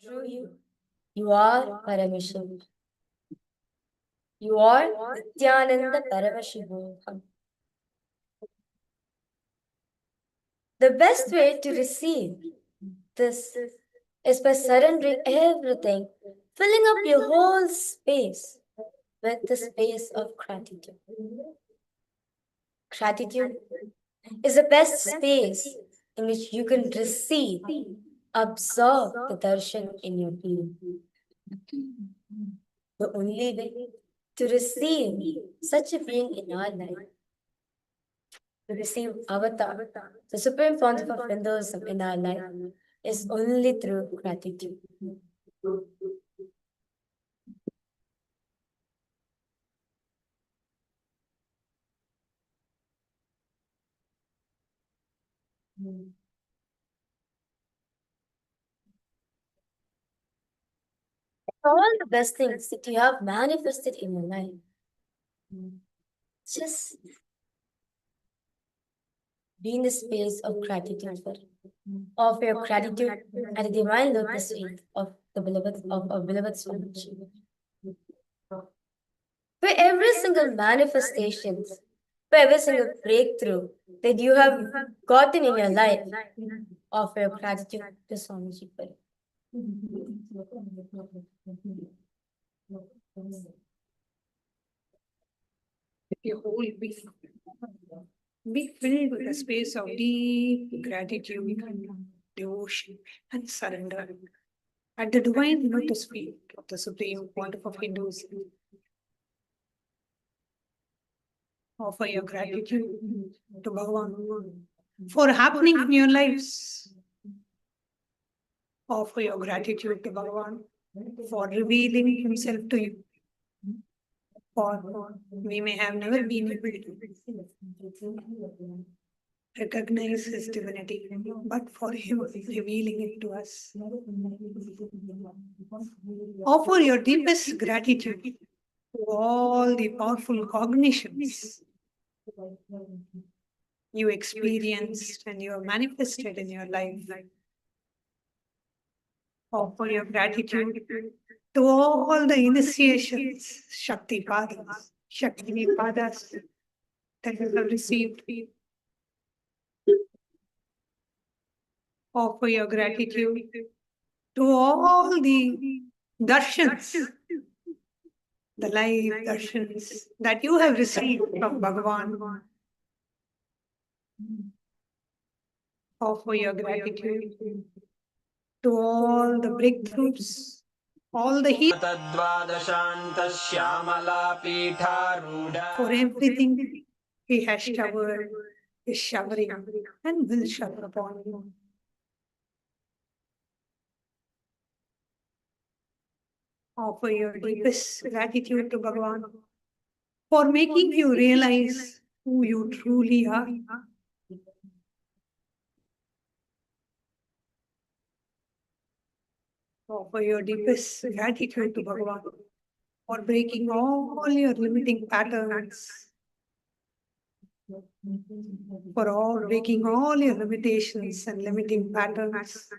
through you. You are Paramashiva. You are Nithyananda Paramashivam. The best way to receive this is by surrendering everything, filling up your whole space with the space of gratitude. Gratitude is the best space in which you can receive, absorb the darshan in your being. The only way to receive such a being in our life, to receive Avatar, the supreme pontiff of Hinduism in our life, is only through gratitude. All the best things that you have manifested in your life, just be in the space of gratitude for it. Offer your gratitude at the divine lotus feet of the beloved of our beloved Swami. For every single manifestation, for every single breakthrough that you have gotten in your life, offer your gratitude to Swamiji for it. Your whole being be filled with a space of deep gratitude, devotion, and surrender at the divine lotus feet of the Supreme Pontiff of Hinduism. Offer your gratitude to Bhagavan for happening in your lives. Offer your gratitude to Bhagavan for revealing himself to you. For we may have never been able to recognize his divinity, but for him revealing it to us. Offer your deepest gratitude to all the powerful cognitions you experienced and you have manifested in your life. Offer your gratitude to all the initiations, Shakti Padas, Shakti Padas that you have received. Offer your gratitude to all the darshans, the life darshans that you have received from Bhagavan. Offer your gratitude to all the breakthroughs, all the heat, for everything he has showered, is showering, and will shower upon you. Offer your deepest gratitude to Bhagavan for making you realize who you truly are. Offer your deepest gratitude to Bhagavan for breaking all your limiting patterns, for breaking all your limitations and limiting patterns.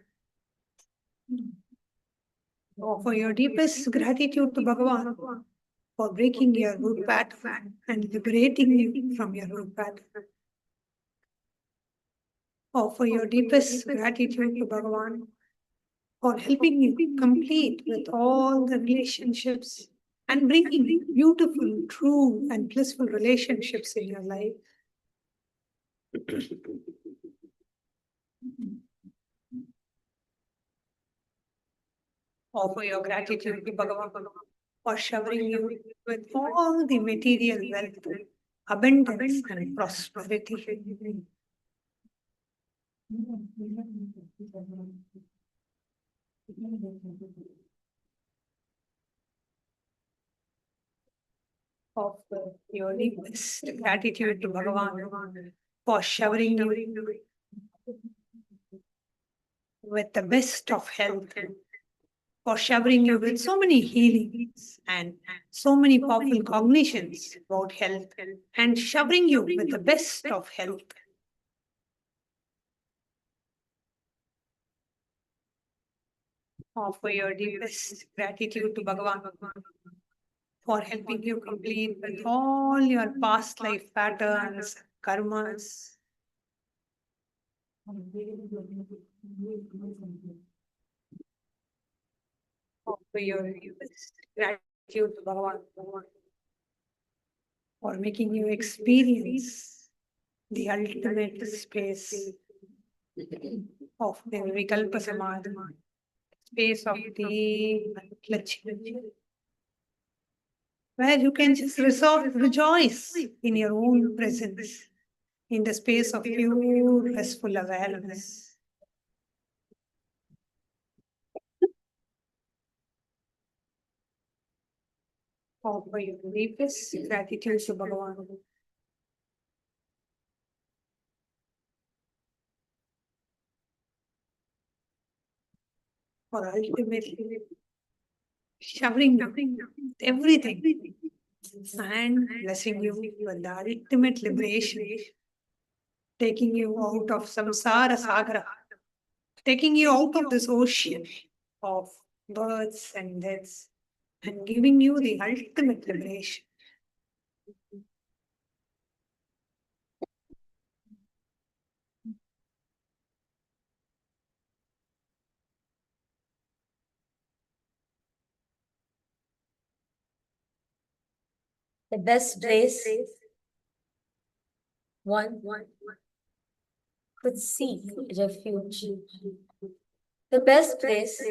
Offer your deepest gratitude to Bhagavan for breaking your root pattern and liberating you from your root pattern. Offer your deepest gratitude to Bhagavan for helping you complete with all the relationships and bringing beautiful, true, and blissful relationships in your life. Offer your gratitude to Bhagavan for showering you with all the material wealth, abundance, and prosperity. Offer your deepest gratitude to Bhagavan for showering you with the best of health, for showering you with so many healings and so many powerful cognitions about health, and showering you with the best of health. Offer your deepest gratitude to Bhagavan for helping you complete with all your past life patterns, karmas. Offer your deepest gratitude to Bhagavan for making you experience the ultimate space of the Vikalpa Samadhi, space of deep clutching, where you can just rejoice in your own presence, in the space of pure, restful awareness. Offer your deepest gratitude to Bhagavan for ultimately showering everything and blessing you with the ultimate liberation, taking you out of samsara sagara, taking you out of this ocean of births and deaths, and giving you the ultimate liberation. The best place one could seek refuge. The best place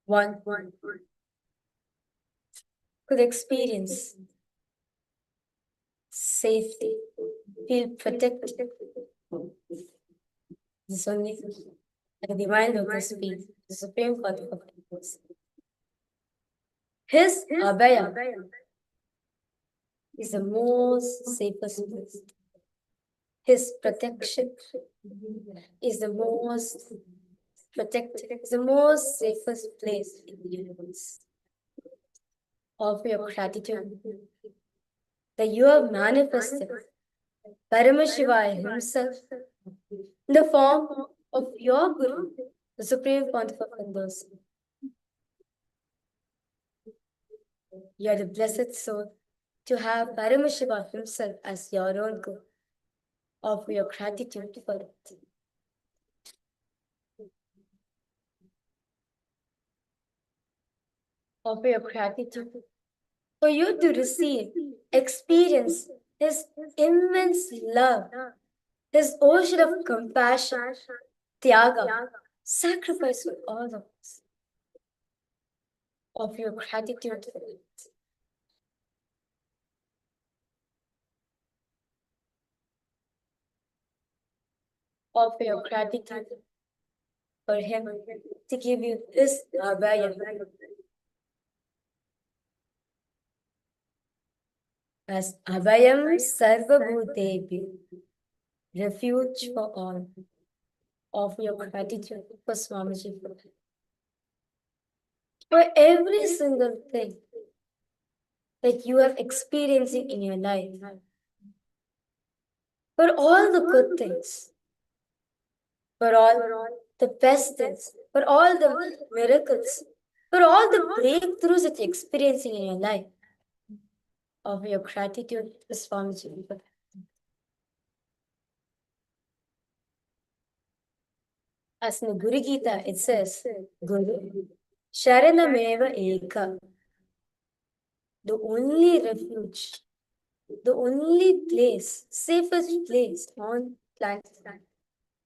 one could experience safety, feel protected. This only at the divine lotus feet, the supreme Father of Hinduism. His Abhayam is the most safest place. His protection is the most protected, is the most safest place in the universe. Offer your gratitude that you have manifested Paramashiva himself in the form of your Guru, the Supreme Pontiff of Hinduism. You are the blessed soul to have Paramashiva himself as your own Guru. Offer your gratitude for it. Offer your gratitude for you to receive, experience His immense love, His ocean of compassion, Tyaga, sacrifice for all of us. Offer your gratitude for it. Offer your gratitude for Him to give you this Abhayam. As Abhayam Sarvabhutebhyo, refuge for all. Offer your gratitude for Swamiji for every single thing that you are experiencing in your life, for all the good things, for all the best things, for all the miracles, for all the breakthroughs that you're experiencing in your life. Offer your gratitude to Swamiji. As in the Guru Gita, it says, Guru, Sharanameva Eka, the only refuge, the only place, safest place on planet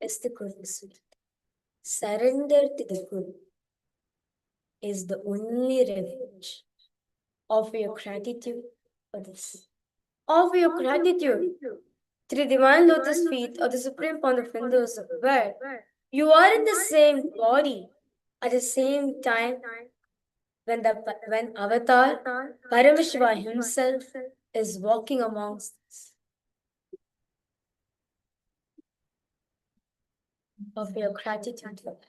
is the Guru's feet. Surrender to the Guru is the only refuge. Offer your gratitude for this. Offer your gratitude to the divine lotus feet of the Supreme Pontiff of Hinduism, where you are in the same body at the same time when Avatar Paramashiva himself is walking amongst us. Offer your gratitude for that.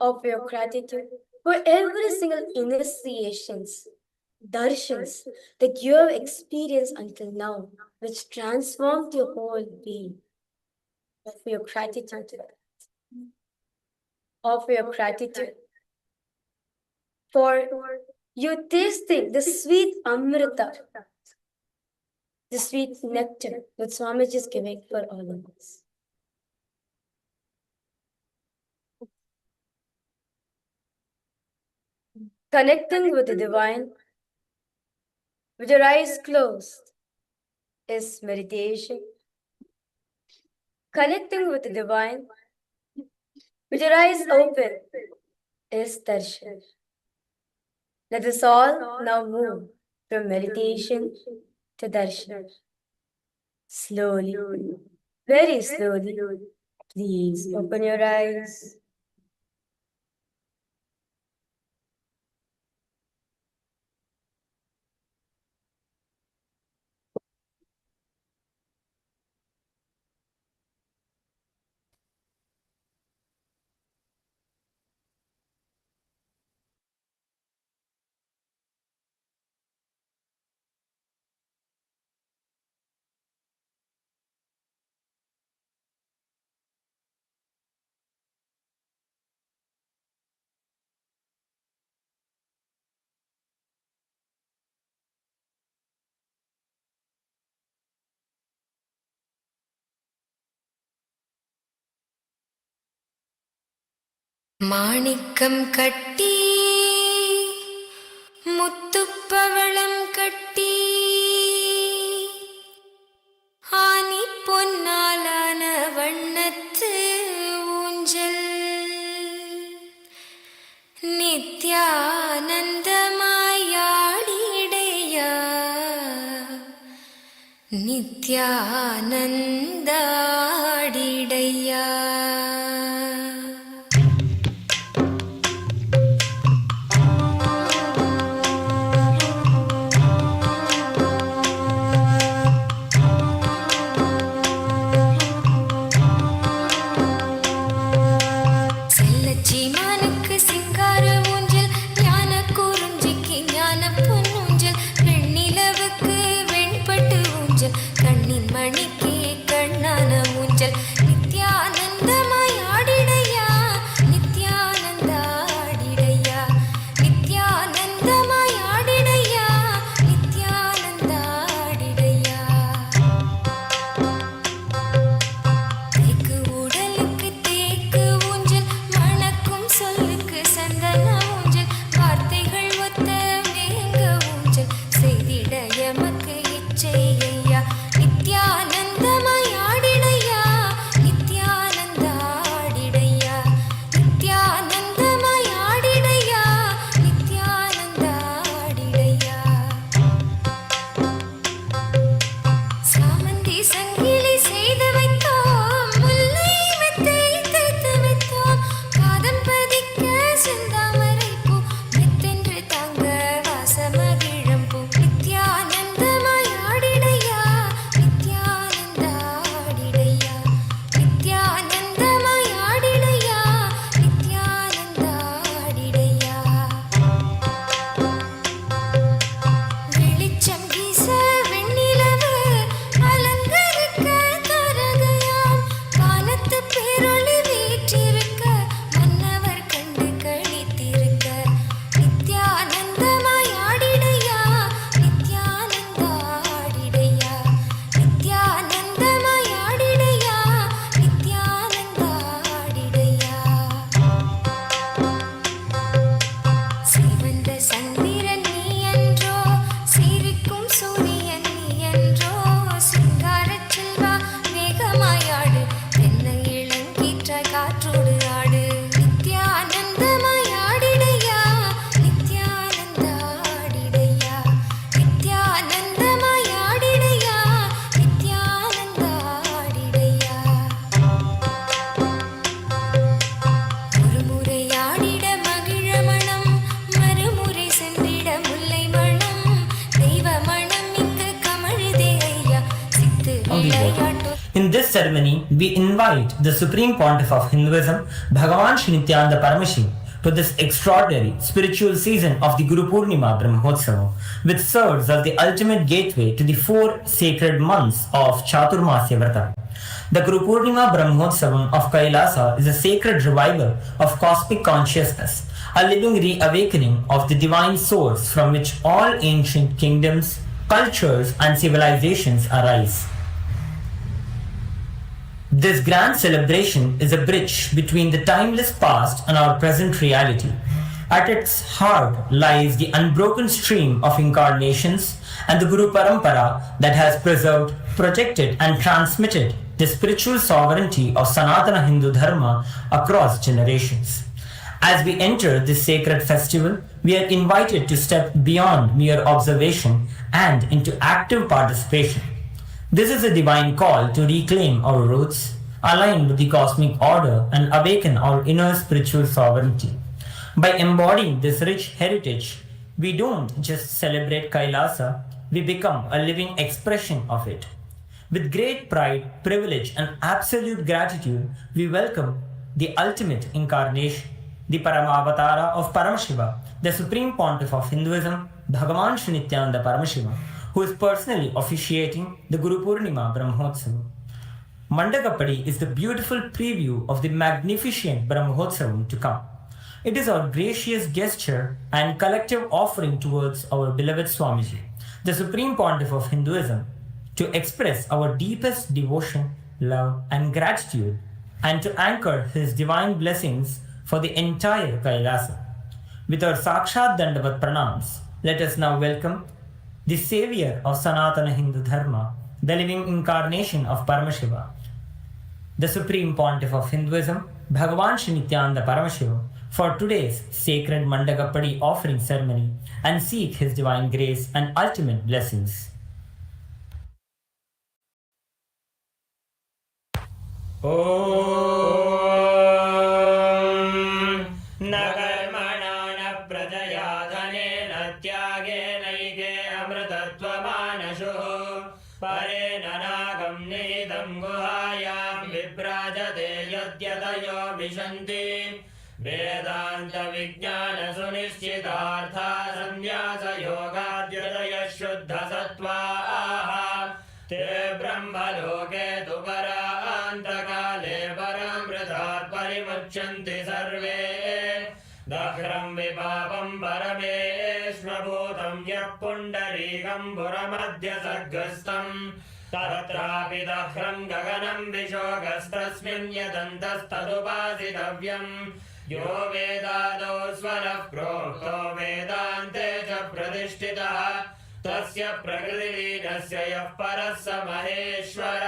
Offer your gratitude for every single initiations, darshans that you have experienced until now, which transformed your whole being. Offer your gratitude for that. offer your gratitude for you tasting the sweet amrita, the sweet nectar that Swamiji is giving for all of us. Connecting with the divine with your eyes closed is meditation. Connecting with the divine with your eyes open is darshan. Let us all now move from meditation to darshan. Slowly, very slowly, please open your eyes. மாணிக்கம் கட்டி முத்துப்பவளம் கட்டி ஆனி பொன்னாலான வண்ணத்து ஊஞ்சல் நித்யானந்தமாயாடிடையா நித்யானந்தாடிடையா மணிக்கே கண்ணான ஊஞ்சல் நித்யானந்தமாயாடிடையா நித்யானந்தாடிடையா நித்யானந்தமாயாடிடையா நித்யானந்தாடிடையா தேக்கு உடலுக்கு தேக்கு ஊஞ்சல் மணக்கும் சொல்லுக்கு சந்தன ஊஞ்சல் வார்த்தைகள் ஒத்த வேங்க ஊஞ்சல் செய்திட எமக்கு இச்சையா நித்யானந்தமாயாடிடையா நித்யானந்தாடிடையா நித்யானந்தமாயாடிடையா நித்யானந்தாடிடையா சாமந்தி சங்கிலி செய்து வைத்தோம் முல்லை மெத்தை தைத்து வைத்தோம் பாதம் பதிக்க செந்தாமரை பூ மெத்தென்று தாங்க வாசமகிழம் பூ நித்யானந்தமாயாடிடையா நித்யானந்தாடிடையா நித்யானந்தமாயாடிடையா நித்யானந்தாடிடையா வெளிச்சம் வீச வெண்ணிலவு அலங்கரிக்க தரகையாம் வானத்து பேரொளி வீற்றிருக்க மன்னவர் கண்டு களித்திருக்க நித்யானந்தமாயாடிடையா நித்யானந்தாடிடையா நித்யானந்தமாயாடிடையா நித்யானந்தாடிடையா சிவந்த சந்திரன் நீ என்றோ சிரிக்கும் சூரியன் நீ என்றோ சிங்காரச் செல்வா வேகமாயாடு தென்னை இளங்கீற்றாய் காற்றோடு ஆடு நித்யானந்தமாயாடிடையா நித்யானந்தாடிடையா நித்யானந்தமாயாடிடையா நித்யானந்தாடிடையா ஒரு முறை ஆடிட மகிழ மனம் மறுமுறை சென்றிட முல்லை மனம் தெய்வ மனம் இங்கு கமழுதே ஐயா சித்து விளையாட்டு In this ceremony, we invite the Supreme Pontiff of Hinduism, Bhagavan Sri Nithyanda Paramashim, to this extraordinary spiritual season of the Guru Purnima Brahmotsava, which serves as the ultimate gateway to the 4 sacred months of Chaturmasya Vrata. The Guru Purnima Brahmotsavam of Kailasa is a sacred revival of cosmic consciousness, a living reawakening of the divine source from which all ancient kingdoms, cultures, and civilizations arise. This grand celebration is a bridge between the timeless past and our present reality. At its heart lies the unbroken stream of incarnations and the Guru Parampara that has preserved, protected, and transmitted the spiritual sovereignty of Sanatana Hindu Dharma across generations. As we enter this sacred festival, we are invited to step beyond mere observation and into active participation. This is a divine call to reclaim our roots, align with the cosmic order, and awaken our inner spiritual sovereignty. By embodying this rich heritage, we don't just celebrate Kailasa, we become a living expression of it. With great pride, privilege, and absolute gratitude, we welcome the ultimate incarnation, the Paramavatara of Paramashiva, the Supreme Pontiff of Hinduism, Bhagavan Sri Nithyananda Paramamashiva, who is personally officiating the Guru Purnima Brahmotsavam. Mandagappadi is the beautiful preview of the magnificent Brahmotsavam to come. It is our gracious gesture and collective offering towards our beloved Swamiji, the Supreme Pontiff of Hinduism, to express our deepest devotion, love, and gratitude, and to anchor his divine blessings for the entire Kailasa. With our Sakshat Dandavat Pranams, let us now welcome the savior of Sanatana Hindu Dharma, the living incarnation of Paramashiva, the Supreme Pontiff of Hinduism, Bhagavan Sri Nityananda Paramamashiva, for today's sacred Mandagappadi offering ceremony and seek his divine grace and ultimate blessings. वेदांत विज्ञान सुनिश्चितार्था संन्यास योगाद्यतय शुद्ध सत्त्वाः ते ब्रह्मलोके तु परान्तकाले परामृतात् परिमुच्यन्ति सर्वे दह्रं विपापं परमेश्वभूतं यः पुण्डरीकं पुरमध्य सर्गस्थम् तत्रापि दह्रं गगनं विशोकस्तस्मिन् यदन्तस्तदुपासितव्यम् यो वेदादौ स्वरः प्रोक्तो वेदान्ते च प्रतिष्ठितः तस्य प्रकृतिलीनस्य यः परः स महेश्वरः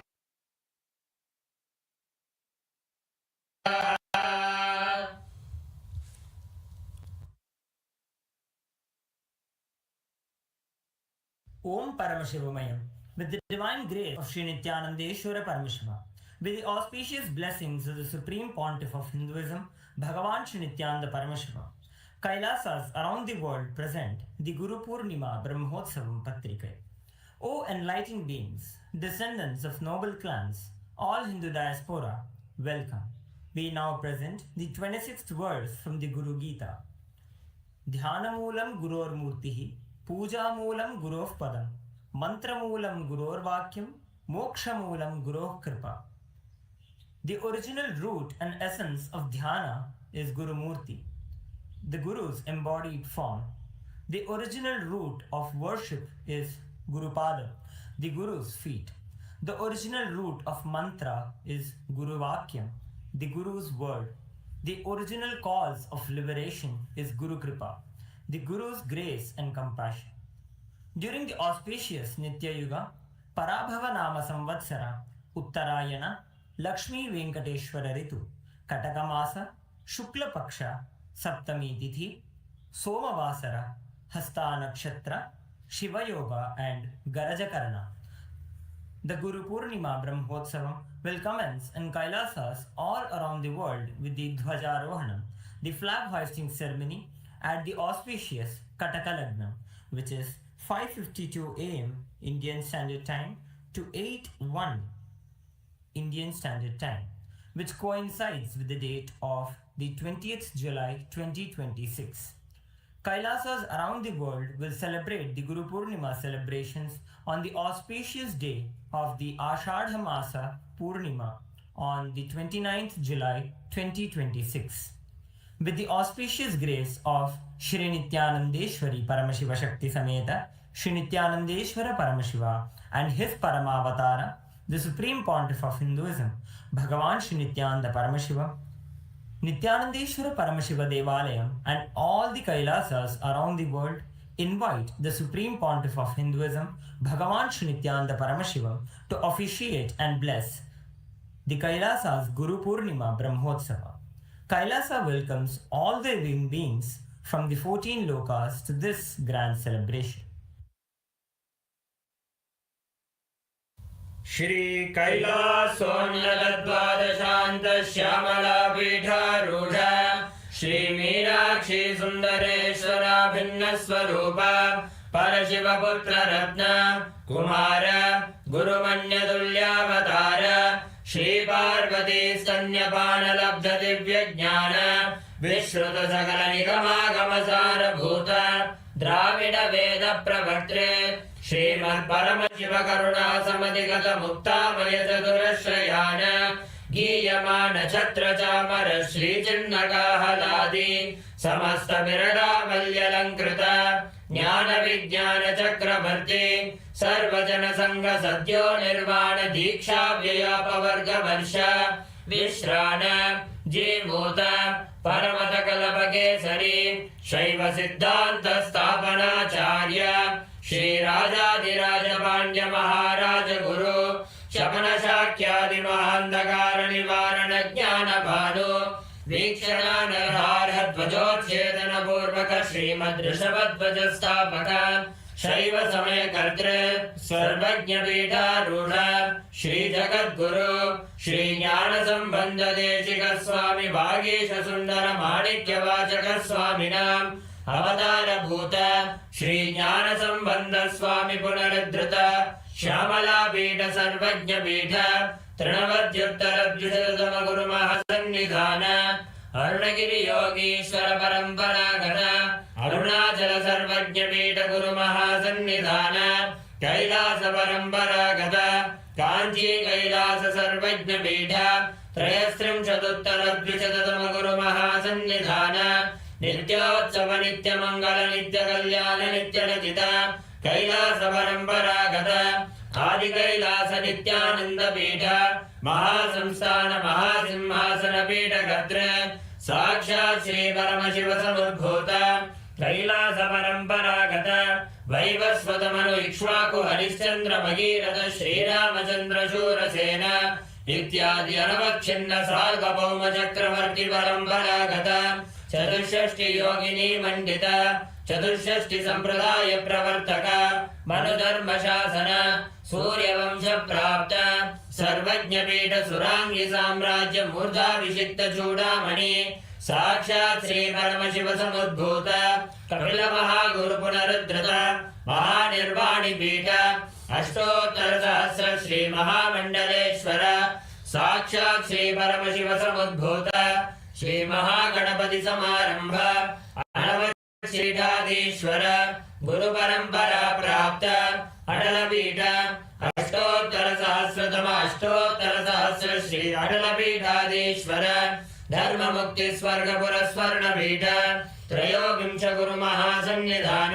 Om Paramashivamayam. With the divine grace of Sri Nityanandeshwara Paramashiva, with the auspicious blessings of the Supreme Pontiff of Hinduism, Bhagavan Sri Nityananda Paramashiva, Kailasas around the world present the Guru Purnima Brahmotsavam Patrikai. O enlightened beings, descendants of noble clans, all Hindu diaspora, welcome. We now present the 26th verse from the Guru Gita. Dhyanamoolam Guror Murtihi, Pujamoolam Guroh Padam, Mantramulam Guror Vakyam, Mokshamulam Guroh Kripa. The original root and essence of dhyana is Guru Murti, the Guru's embodied form. The original root of worship is Guru Pada, the Guru's feet. The original root of mantra is Guru Vakyam, the Guru's word. The original cause of liberation is Guru Kripa, the Guru's grace and compassion. During the auspicious Nitya Yuga, Parabhava Nama Samvatsara, Uttarayana, Lakshmi Venkateshwara Ritu, Katakamasa, Shukla Paksha, Saptami Tithi, Somavasara, Hasta Nakshatra, Shiva Yoga, and Garajakarana. The Guru Purnima Brahmotsavam will commence in Kailasas all around the world with the Dhwajarohanam, the flag hoisting ceremony at the auspicious Kataka Lagnam, which is 5:52 am Indian Standard Time to 8:01 Indian Standard Time, which coincides with the date of the 20th July 2026. Kailasas around the world will celebrate the Guru Purnima celebrations on the auspicious day of the Ashadha Masa Purnima on the 29th July 2026. With the auspicious grace of Shri Nithyanandeshwari Paramashiva Shakti Sameta, Shri Nithyanandeshwara Paramashiva and his Paramavatara, the Supreme Pontiff of Hinduism, Bhagavan Shri Nithyananda Paramashiva, Nithyanandeshwara Paramashiva Devalayam and all the Kailasas around the world invite the Supreme Pontiff of Hinduism, Bhagavan Shri Nithyananda Paramashiva, to officiate and bless the Kailasa's Guru Purnima Brahmotsava. Kailasa welcomes all the living beings from the 14 lokas to this grand celebration. Shri कैलासोन्नतद्वादशान्त श्यामलापीठारूढ Shri Meenakshi सुन्दरेश्वरा भिन्नस्वरूप परशिवपुत्र रत्न कुमार गुरुमन्यतुल्यावतार श्री पार्वती स्तन्यपानलब्ध दिव्यज्ञान विश्रुत सकल निगमागमसारभूत द्राविड वेद प्रवर्त्रे श्रीमत्परमशिव करुणा समधिगत मुक्तामय चतुरश्रयान गीयमान छत्र चामर श्रीचिन्नकाहलादि समस्त विरडावल्यलङ्कृत ज्ञान विज्ञान चक्रवर्ती सर्वजन संग सद्यो निर्वाण दीक्षा व्ययापवर्ग वर्ष विश्राण जीमूत परमत कल्पकेसरी शैव सिद्धान्त स्थापनाचार्य श्री राजाधिराज पाण्ड्य महाराज गुरु शपन शाक्यादि महान्धकार निवारण ज्ञान भानु वीक्षणानर्हार्ह ध्वजोच्छेदन पूर्वक श्रीमद् ऋषभध्वज स्थापक शैव समय कर्तृ सर्वज्ञ पीठारूढ़ श्री जगद्गुरु श्री ज्ञान संबंध देशिक स्वामी भागीश सुंदर माणिक्य वाचक स्वामिनां अवतार भूत श्री ज्ञान संबंध स्वामी पुनरुद्धृत श्यामला पीठ सर्वज्ञ पीठ तृणवद्युत्तर द्विशततम गुरु महासन्निधान अरुणगिरि योगीश्वर परंपरागत अरुणाचल सर्वज्ञ पीठ गुरु महासन्निधान कैलास परंपरागत कांची कैलास सर्वज्ञ पीठ त्रयस्त्रिंशदुत्तर द्विशततम गुरु महासन्निधान नित्योत्सव नित्य मंगल नित्य कल्याण नित्य रचित कैलास परंपरागत आदि कैलास नित्यानंद पीठ महासंस्थान महासिंहासन पीठ गत्र साक्षात् श्री परमशिव समुद्भूत कैलास परंपरागत वैवस्वत मनु इक्ष्वाकु हरिश्चंद्र भगीरथ श्रीरामचंद्र शूरसेन इत्यादि अनवच्छिन्न सार्वभौम चक्रवर्ती परंपरागत चतुष्षष्टि योगिनी मंडित चतुष्षष्टि संप्रदाय प्रवर्तक मनुधर्म शासन सूर्यवंश प्राप्त सर्वज्ञ पीठ सुरांगी साम्राज्य मूर्धाभिषिक्त चूड़ामणि साक्षात् श्री परमशिव समुद्भूत कपिल महागुरु पुनरुद्धृत महानिर्वाणि पीठ अष्टोत्तर सहस्र श्री महामंडलेश्वर साक्षात् श्री परमशिव समुद्भूत श्री महागणपति समारंभ श्रीठाधीश्वर गुरु परंपरा प्राप्त अटल पीठ अष्टोत्तर सहस्र श्री अटल पीठाधीश्वर धर्म मुक्ति स्वर्ग पुरस्वर्ण पीठ त्रयोविंश गुरु महासन्निधान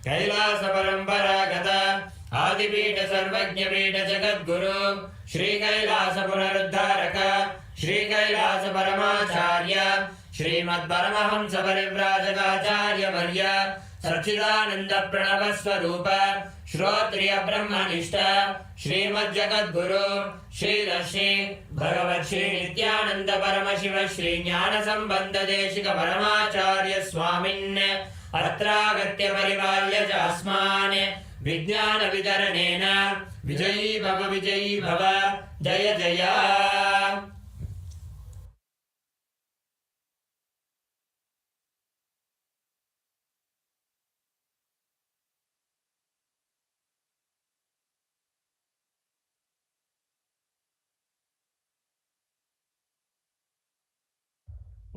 कैलास परंपरागत आदिपीठ सर्वज्ञ पीठ जगद्गुरु श्री कैलास पुनरुद्धारक श्री कैलास परमाचार्य श्रीमद् परमहंस परिव्राजकाचार्य वर्य सच्चिदानंद प्रणव स्वरूप श्रोत्रिय ब्रह्मनिष्ठ श्रीमद् जगद्गुरु श्री दर्शी भगवत् श्री नित्यानंद परमशिव श्री ज्ञान संबंध देशिक परमाचार्य स्वामिन् अत्रागत्य परिपाल्य च अस्मान् विज्ञान वितरणेन विजयी भव जय जय।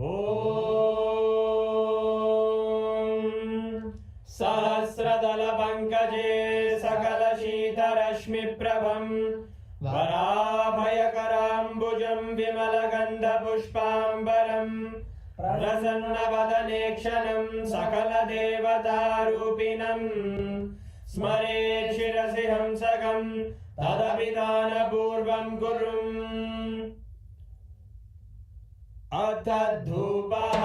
ॐ पंकजे सकल शीतरश्मि प्रभं वराभयकराम्बुजं विमल गंध पुष्पांबरं प्रसन्नवदने क्षणं सकल देवतारूपिणं स्मरेत् शिरसि हंसकं तदभिधानपूर्वं कुर्वन् अथ धूपः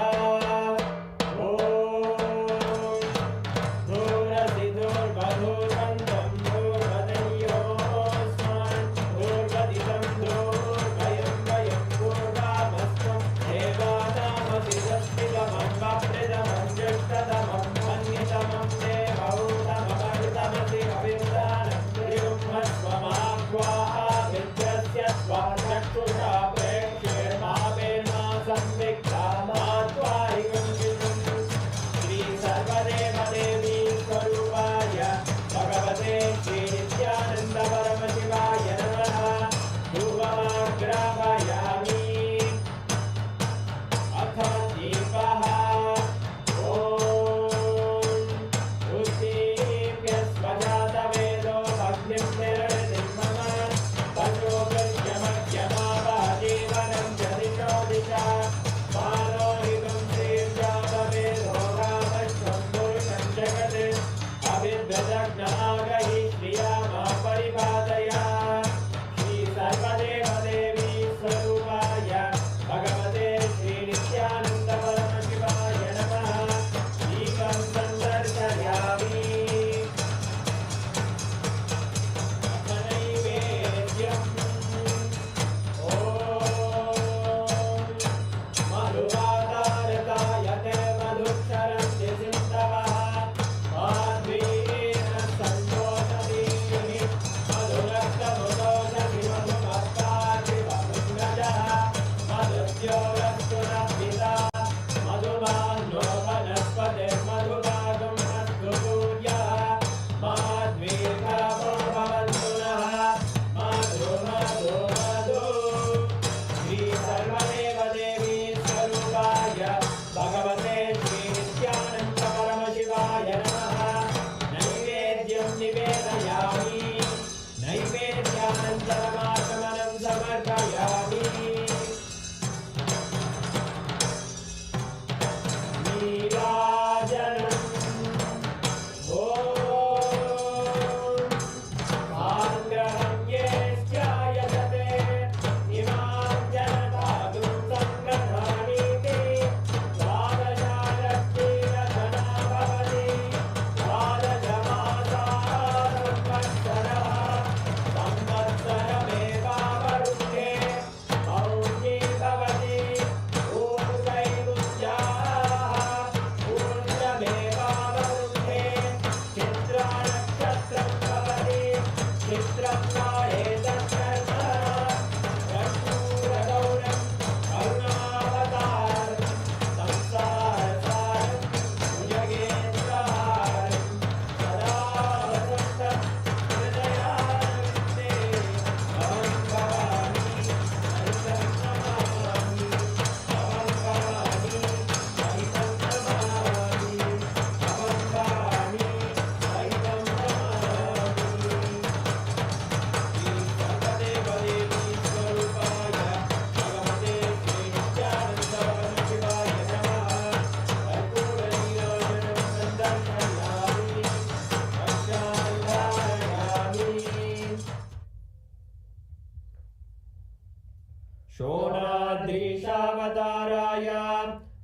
शोणाद्रीशावताराय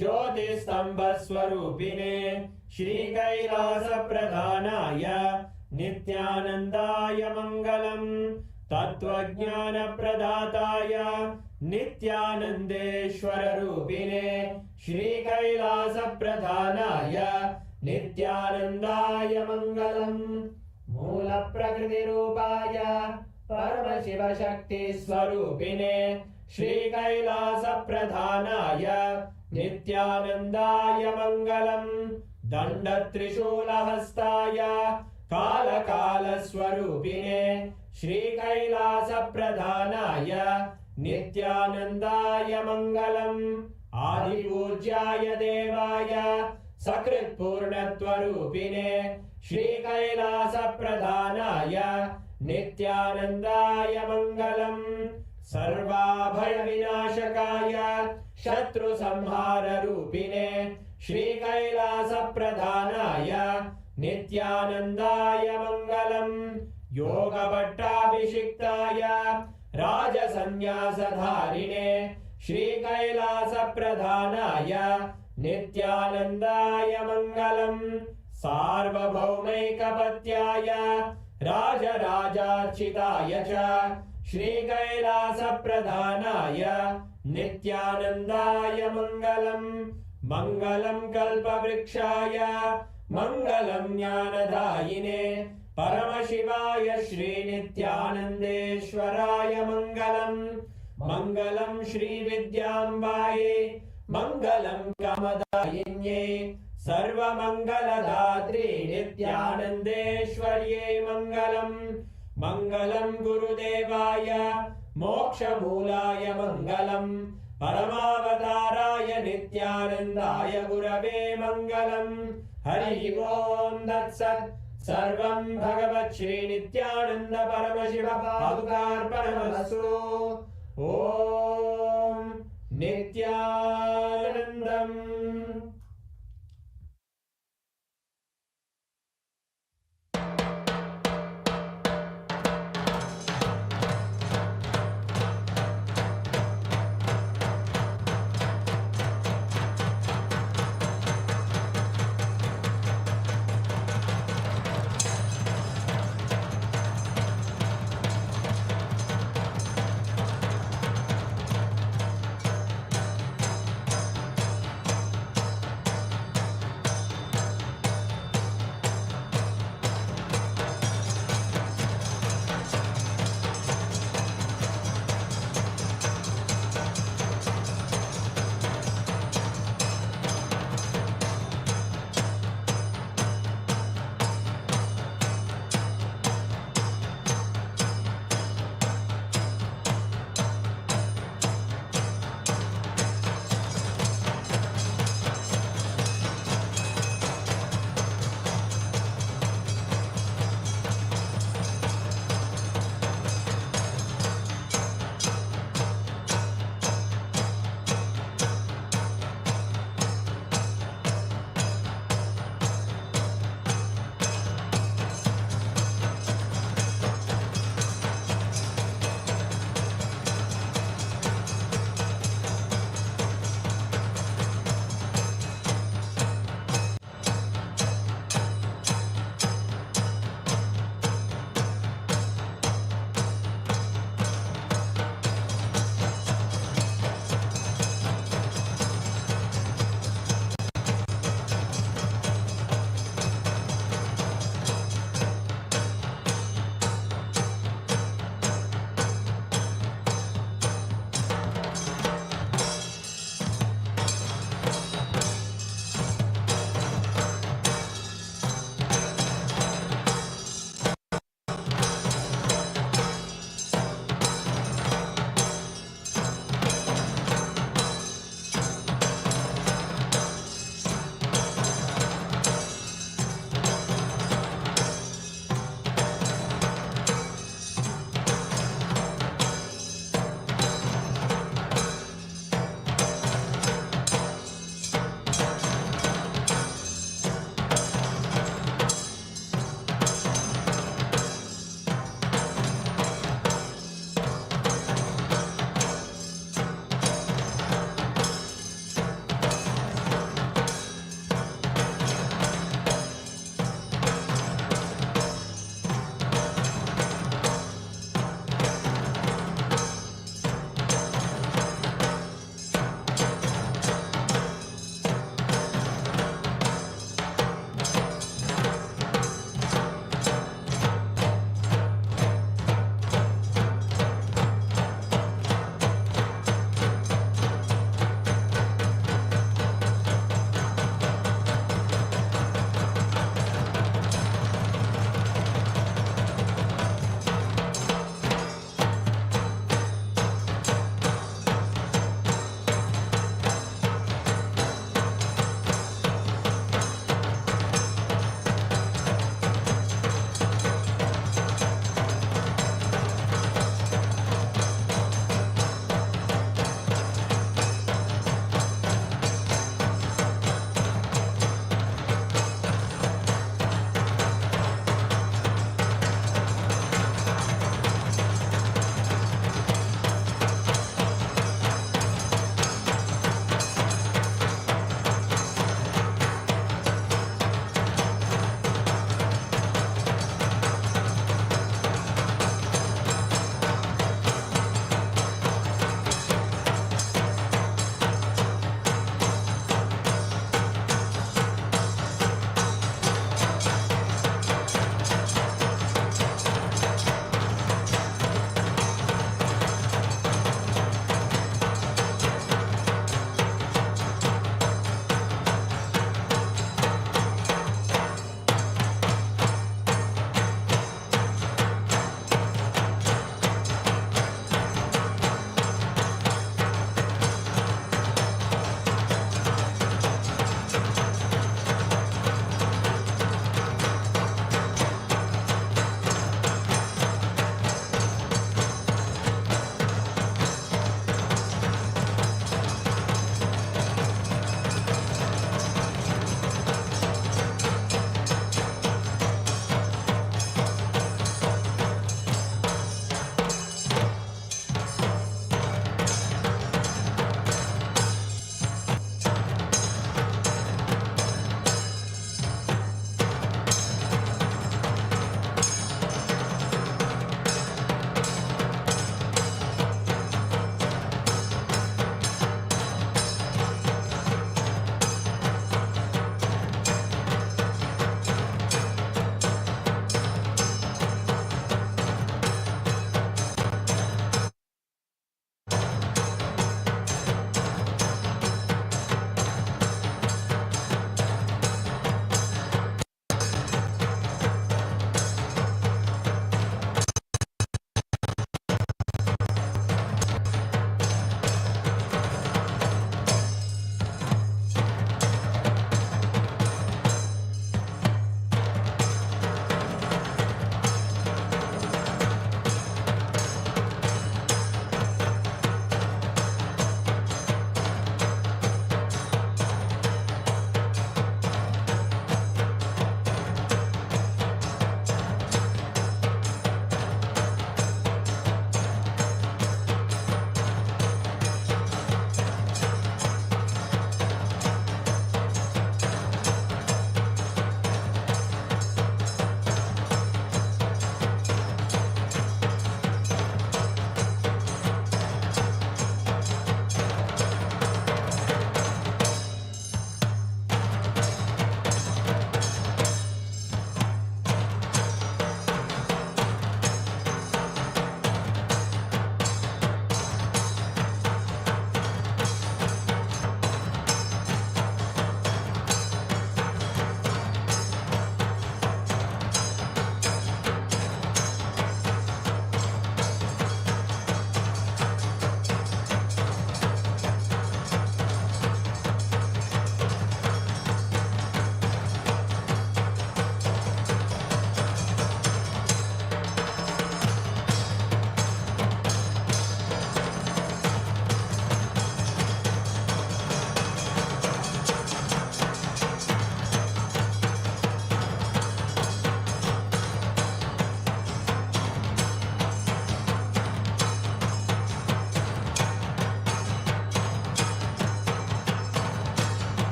ज्योतिस्तंभस्वरूपिणे श्रीकैलासप्रधानाय नित्यानन्दाय मङ्गलम् तत्त्वज्ञानप्रदाताय नित्यानन्देश्वररूपिणे श्रीकैलासप्रधानाय नित्यानन्दाय मङ्गलम् मूलप्रकृतिरूपाय परमशिवशक्तिस्वरूपिणे श्रीकैलासप्रधानाय नित्यानन्दाय मङ्गलम् दण्डत्रिशूलहस्ताय कालकालस्वरूपिणे श्रीकैलासप्रधानाय नित्यानन्दाय मङ्गलम् आदिपूज्याय देवाय सकृत्पूर्णत्वरूपिणे श्रीकैलासप्रधानाय नित्यानन्दाय मङ्गलम् सर्वाभयविनाशकाय शत्रुसंहाररूपिणे श्रीकैलासप्रधानाय नित्यानन्दाय मङ्गलम् योगपट्टाभिषिक्ताय राजसन्न्यासधारिणे श्रीकैलासप्रधानाय नित्यानन्दाय मङ्गलम् सार्वभौमैकपत्याय राजराजार्चिताय च श्रीकैलासप्रधानाय नित्यानन्दाय मङ्गलम् मङ्गलम् कल्पवृक्षाय मङ्गलम् ज्ञानदायिने परमशिवाय श्रीनित्यानन्देश्वराय मङ्गलम् मङ्गलम् श्रीविद्याम्बायै मङ्गलम् कामदायिन्यै सर्वमङ्गलदात्रे नित्यानन्देश्वर्यै मङ्गलम् मङ्गलम् गुरुदेवाय मोक्षमूलाय मङ्गलम् परमावताराय नित्यानन्दाय गुरवे मङ्गलम् हरि ओम् तत्सत् सर्वं भगवत् श्रीनित्यानन्द परमशिव पादुकार्पणमस्तु ॐ नित्यानन्दम्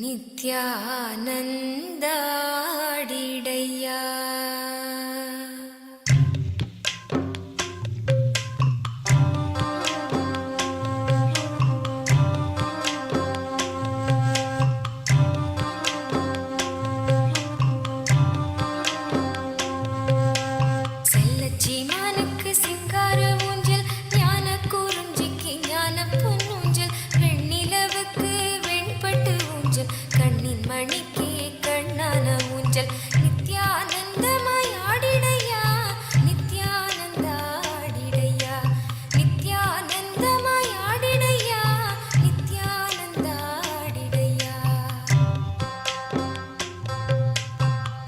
நித்யானந்தாடிடையா. செல்லச்சீமானுக்கு சிங்கார ஊஞ்சல், ஞான குறிஞ்சிக்கு ஞான பொன்னூஞ்சல், வெண்ணிலவுக்கு வெண்பட்டு ஊஞ்சல், கண்ணின் மணிக்கு கண்ணான ஊஞ்சல். நித்யானந்தமாய் ஆடிடையா, நித்யானந்தாடிடையா, நித்யானந்தமாய் ஆடிடையா, நித்யானந்தாடிடையா.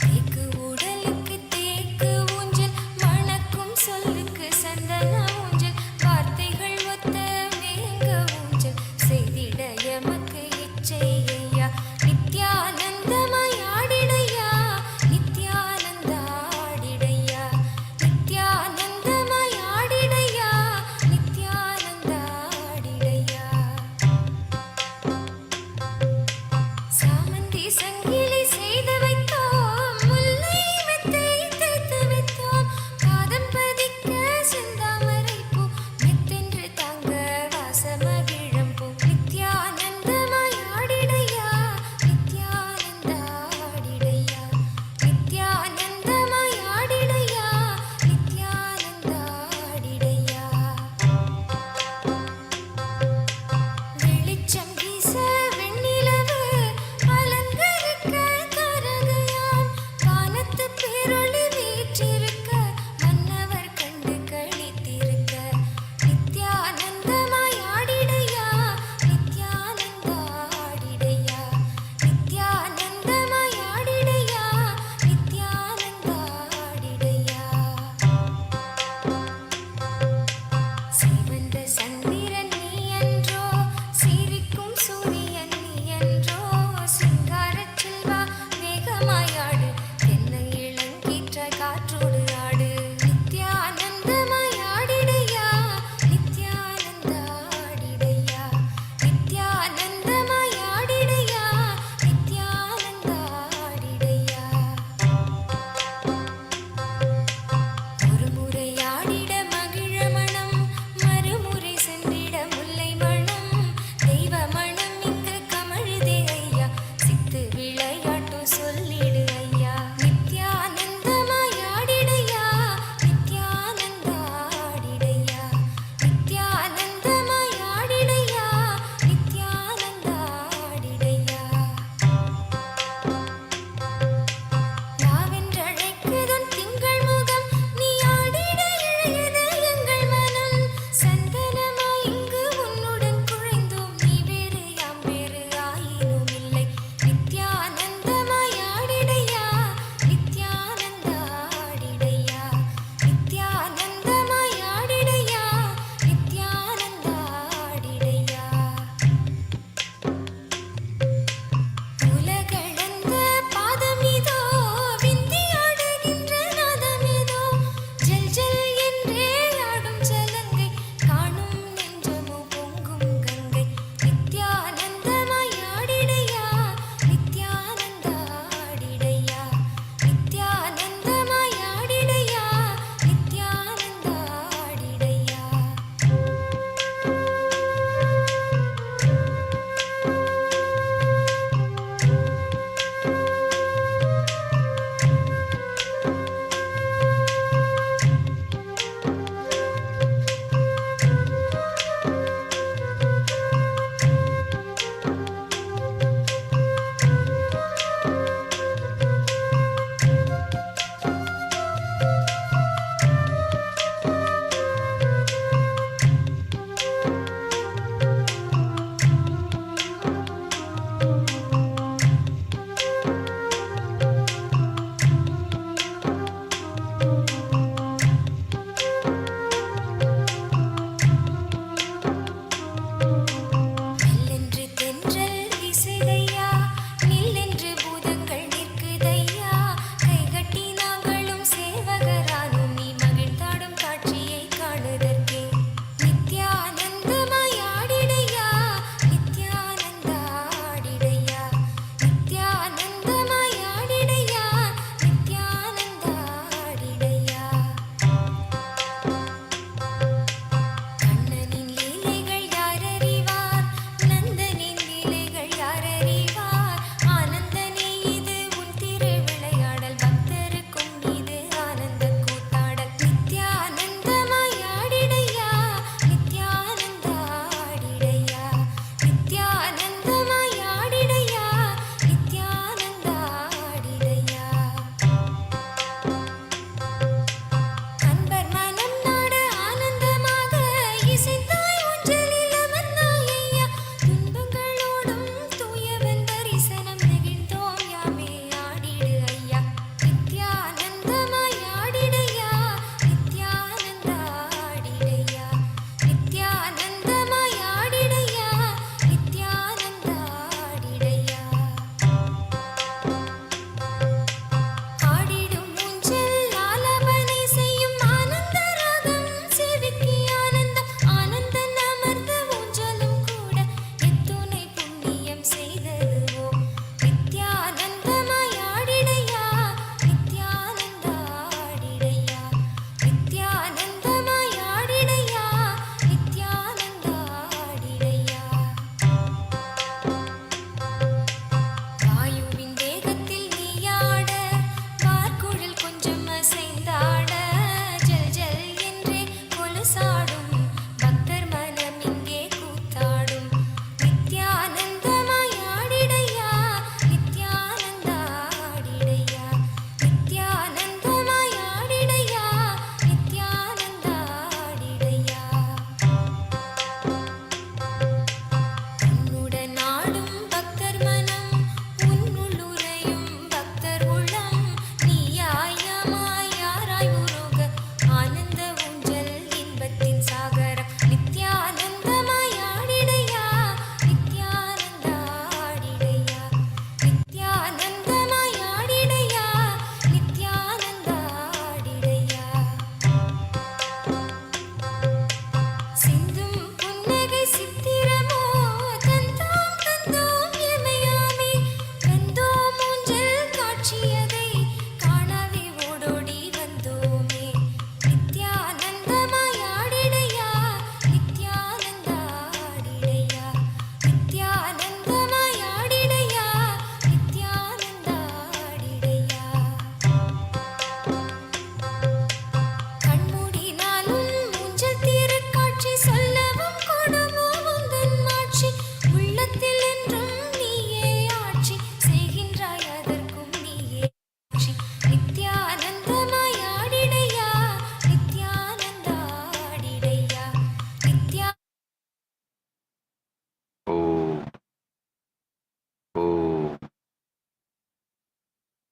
தேக்கு உடலுக்கு தேக்கு ஊஞ்சல், மணக்கும் சொல்லுக்கு சந்தன ஊஞ்சல், வார்த்தைகள் ஒத்த மேங்க ஊஞ்சல், செய்திட எமக்கு இச்சையா. நித்யானந்தமாய் ஆடிடையா, நித்யானந்தாடிடையா, நித்யானந்தமாய் ஆடிடையா, நித்யானந்தாடிடையா. சாமந்தி சங்கிலி செய்து வைத்தோம், முல்லை மெத்தை தைத்து வைத்தோம், பாதம் பதிக்க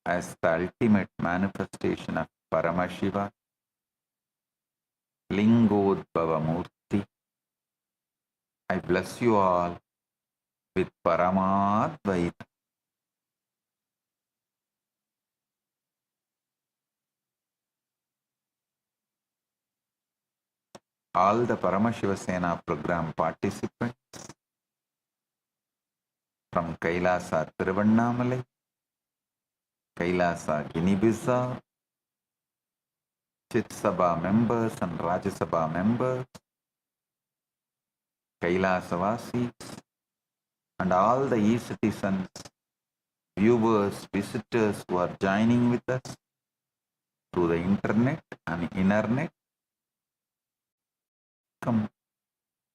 as the ultimate manifestation of Paramashiva, Lingodbhava Murti, I bless you all with Paramadvaita. All the Paramashiva Sena program participants from Kailasa Tiruvannamalai, Kailasa Guinea-Bissau, Chit Sabha members and Rajya Sabha members, Kailasavasis, and all the e-citizens, viewers, visitors who are joining with us through the internet and internet. Come,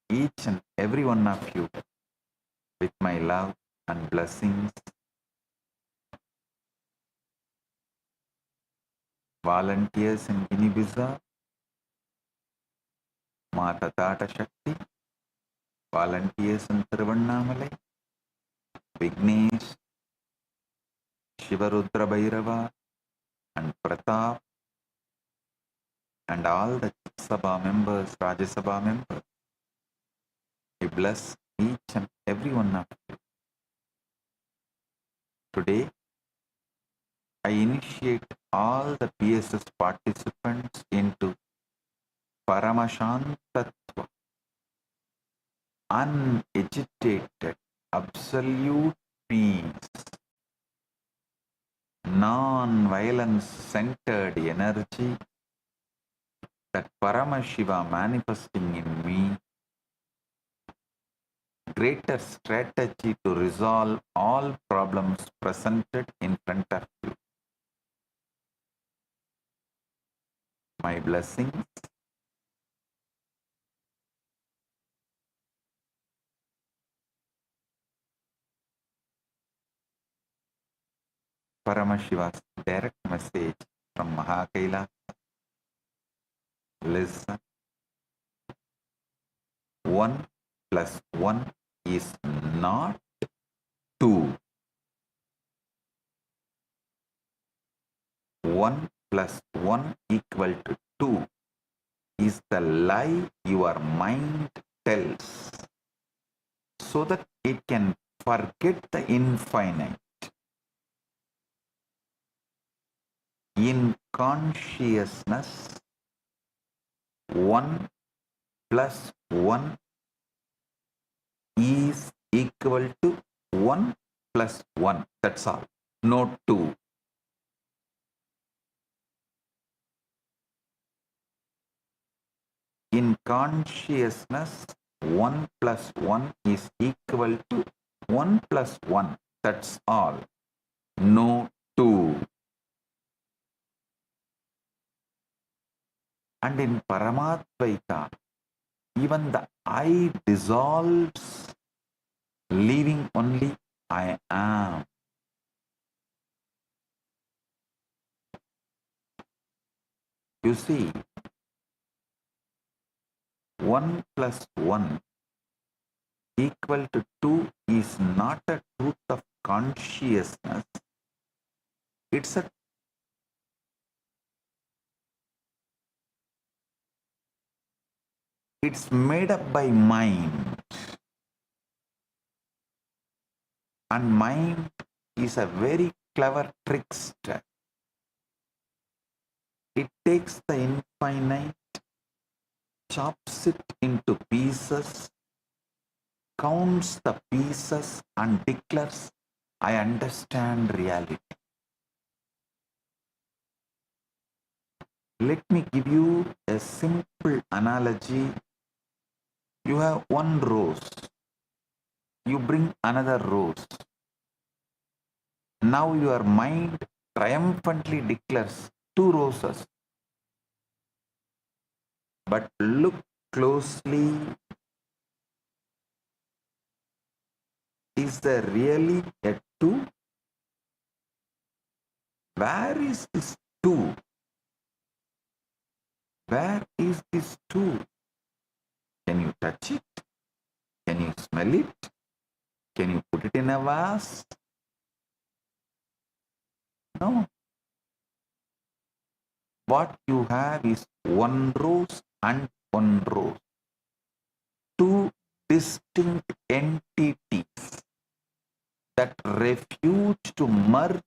each and every one of you, with my love and blessings. Volunteers in Guinea-Bissau, Mata Tata Shakti, volunteers in Tiruvannamalai, Vignesh, Shivarudra Bhairava, and Pratap, and all the Sabha members, Rajya Sabha members. I bless each and every one of you. Today, I initiate all the PSS participants into Paramashantatva, unagitated, absolute peace, non-violence centered energy, that Paramashiva manifesting in me, greater strategy to resolve all problems presented in front of you. My blessings. Paramashiva's direct message from Mahakaila. Listen. 1 plus 1 is not 2. 1 plus 1 equal to 2 is the lie your mind tells, so that it can forget the infinite. In consciousness, 1 plus 1 is equal to 1 plus 1. That's all. No 2. In consciousness, 1 plus 1 is equal to 1 plus 1. That's all. No 2. And in Paramadvaita, even the I dissolves, leaving only I am. You see, 1 plus 1 equal to 2 is not a truth of consciousness. It's made up by mind. And mind is a very clever trickster. It takes the infinite, chops it into pieces, counts the pieces and declares, I understand reality. Let me give you a simple analogy. You have one rose. You bring another rose. Now your mind triumphantly declares 2 roses. But look closely. Is there really a 2? Where is this 2? Where is this 2? Can you touch it? Can you smell it? Can you put it in a vase? No. What you have is one rose and one rose. Two distinct entities that refuse to merge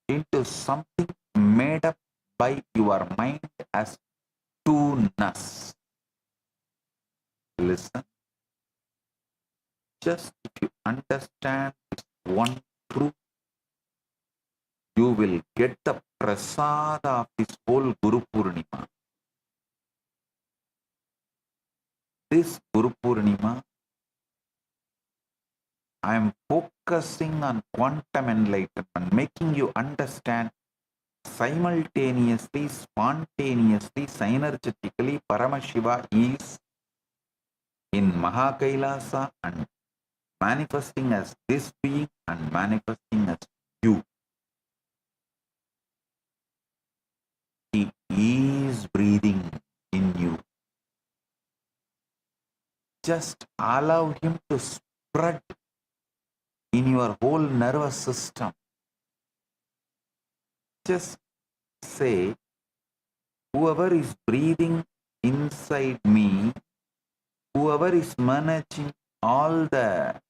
into something made up by your mind as two-ness. Listen, just if you understand this one truth, you will get the prasada of this whole Guru Purnima. This Guru Purnima, I am focusing on quantum enlightenment, making you understand simultaneously, spontaneously, synergetically, Paramashiva is in Mahakailasa and manifesting as this being and manifesting as you. He is breathing in you. Just allow him to spread in your whole nervous system. Just say, whoever is breathing inside me, whoever is managing all the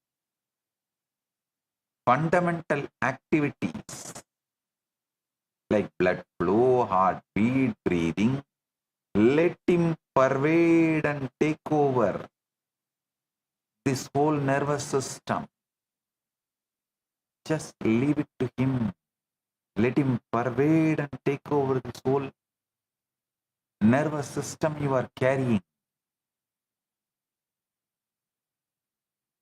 fundamental activities like blood flow, heartbeat, breathing, let him pervade and take over this whole nervous system. Just leave it to him. Let him pervade and take over this whole nervous system you are carrying.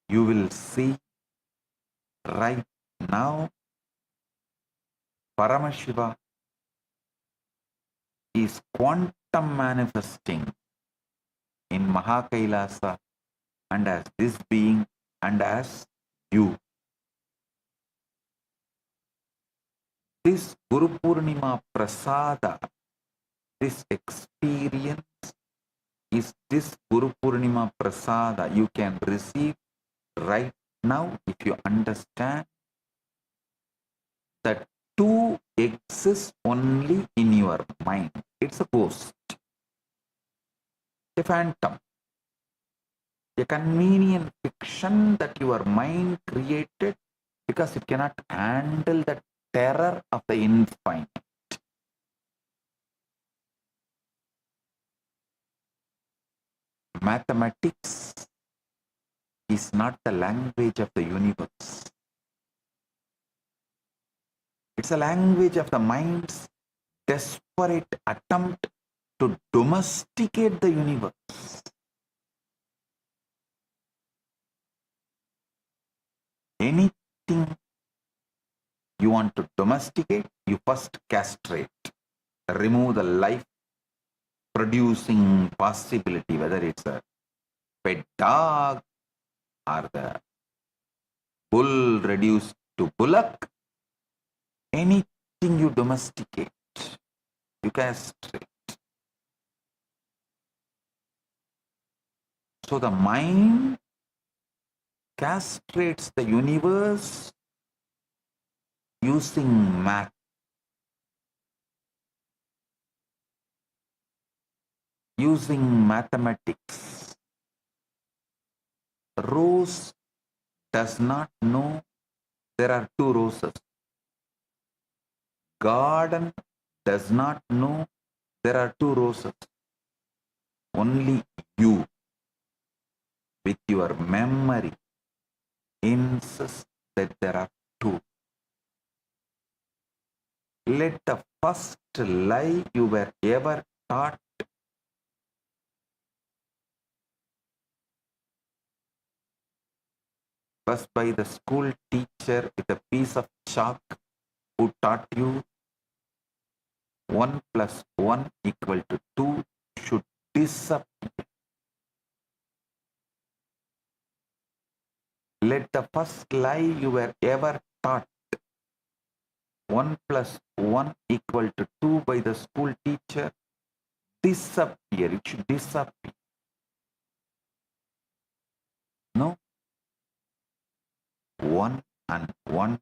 You will see right now Paramashiva is quantum manifesting in Mahakailasa and as this being and as you. This Guru Purnima Prasada, this experience is this Guru Purnima Prasada you can receive right now if you understand that two exists only in your mind. It's a ghost, a phantom, a convenient fiction that your mind created because it cannot handle the terror of the infinite. Mathematics is not the language of the universe. It's a language of the mind's desperate attempt to domesticate the universe. Anything you want to domesticate, you first castrate, remove the life producing possibility, whether it's a pet dog or the bull reduced to bullock. Anything you domesticate, you castrate. So the mind castrates the universe using math. Using mathematics. Rose does not know there are two roses. Garden does not know there are two roses. Only you, with your memory, insist that there are two. Let the first lie you were ever taught was by the school teacher with a piece of chalk who taught you 1 plus 1 equal to 2 should disappear. Let the first lie you were ever taught 1 plus 1 equal to 2 by the school teacher disappear. It should disappear. No. 1 and 1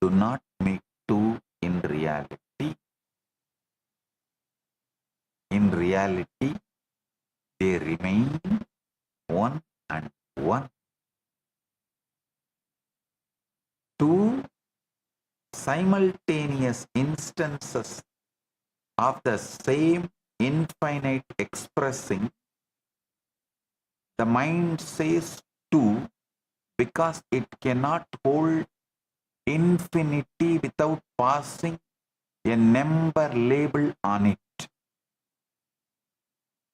do not make 2 in in reality, they remain one and one. Two simultaneous instances of the same infinite expressing, the mind says two because it cannot hold infinity without passing a number label on it.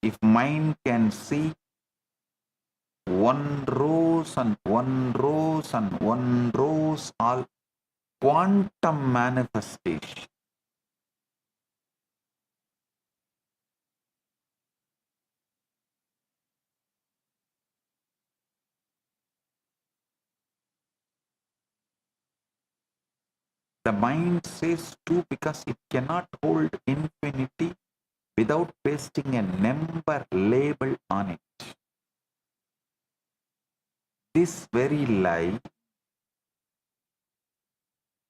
If mind can see one rose and one rose and one rose, all quantum manifestation, the mind says two because it cannot hold infinity without pasting a number label on it. This very lie,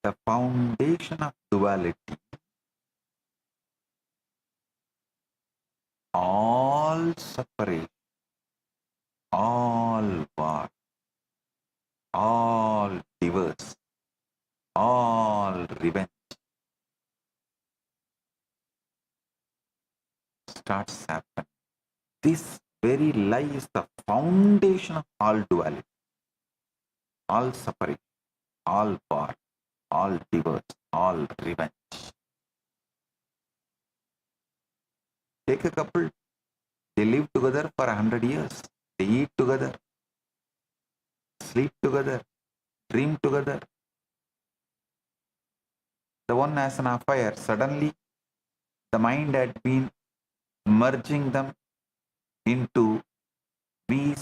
the foundation of duality, all separate, all war, all divorce, all revenge starts happening. This very lie is the foundation of all duality, all separation, all war, all divorce, all revenge. Take a couple, they live together for 100 years. They eat together, sleep together, dream together. The one has an affair. Suddenly, the mind had been merging them into we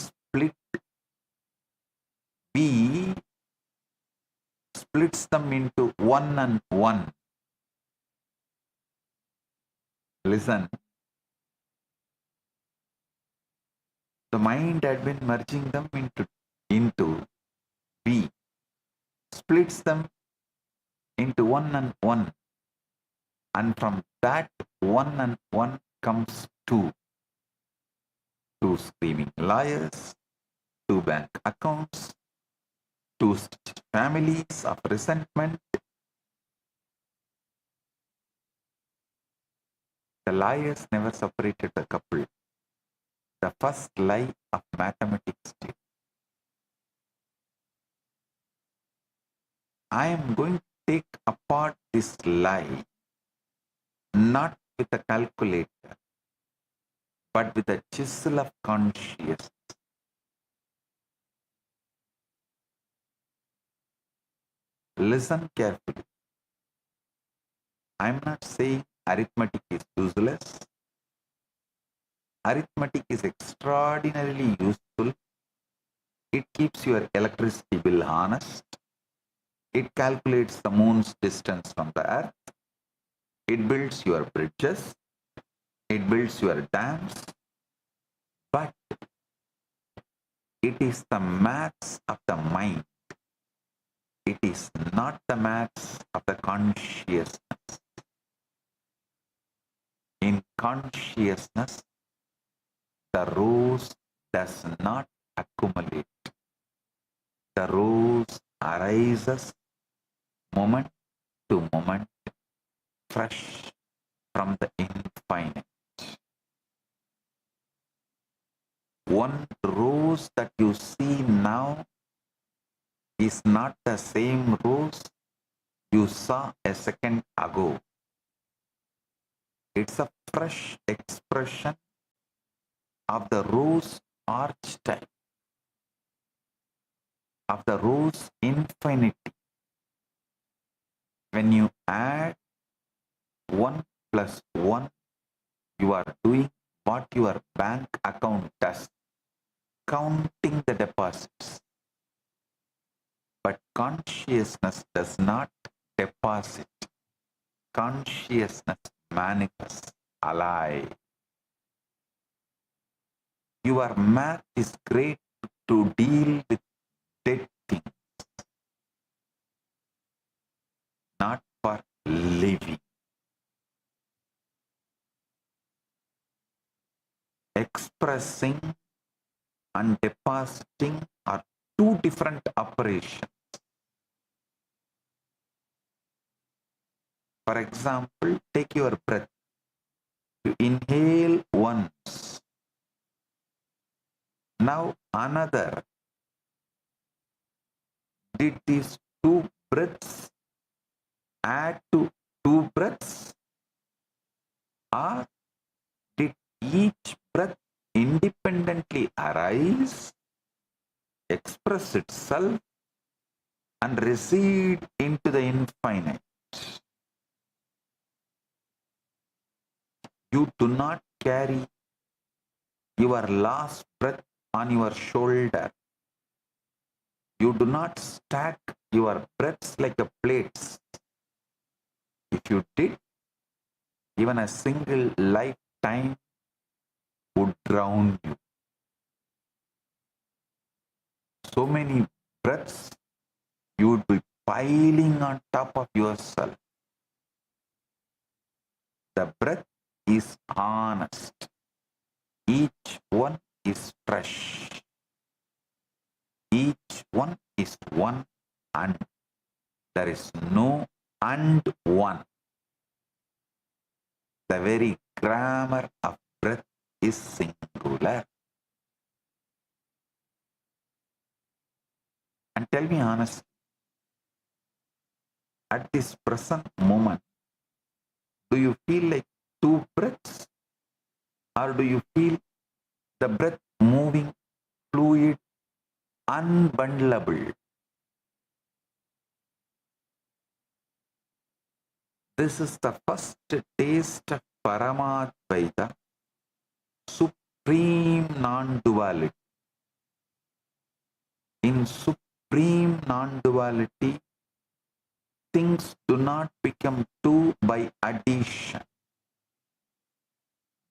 splits them into one and one. Listen. The mind had been merging them into we, splits them into one and one. And from that one and one comes two. Two screaming liars, two bank accounts, two families of resentment. The liars never separated the couple. The first lie of mathematics did. I am going to take apart this lie not with a calculator, but with a chisel of consciousness. Listen carefully. I am not saying arithmetic is useless. Arithmetic is extraordinarily useful. It keeps your electricity bill honest. It calculates the moon's distance from the earth. It builds your bridges. It builds your dams. But it is the maths of the mind. It is not the maths of the consciousness. In consciousness, the rose does not accumulate. The rose arises moment to moment, fresh from the infinite. One rose that you see now is not the same rose you saw a second ago. It's a fresh expression of the rose archetype, of the rose infinity. When you add 1 plus 1, you are doing what your bank account does, counting the deposits. But consciousness does not deposit. Consciousness manifests, alive. Your math is great to deal with dead things, not for living. expressing and depositing are two different operations. For example, take your breath. You inhale once. Now another. Did these two breaths add to two breaths? Or did each breath independently arise, express itself, and recede into the infinite? You do not carry your last breath on your shoulder. You do not stack your breaths like a plates. If you did, even a single lifetime would drown you. So many breaths you would be piling on top of yourself. The breath is honest. Each one is fresh. Each one is one, and there is no and one. The very grammar of breath is singular. And tell me honestly, at this present moment, do you feel like two breaths? Or do you feel the breath moving, fluid, unbundleable? This is the first taste of Paramadvaita, supreme non-duality. In supreme non-duality, things do not become two by addition.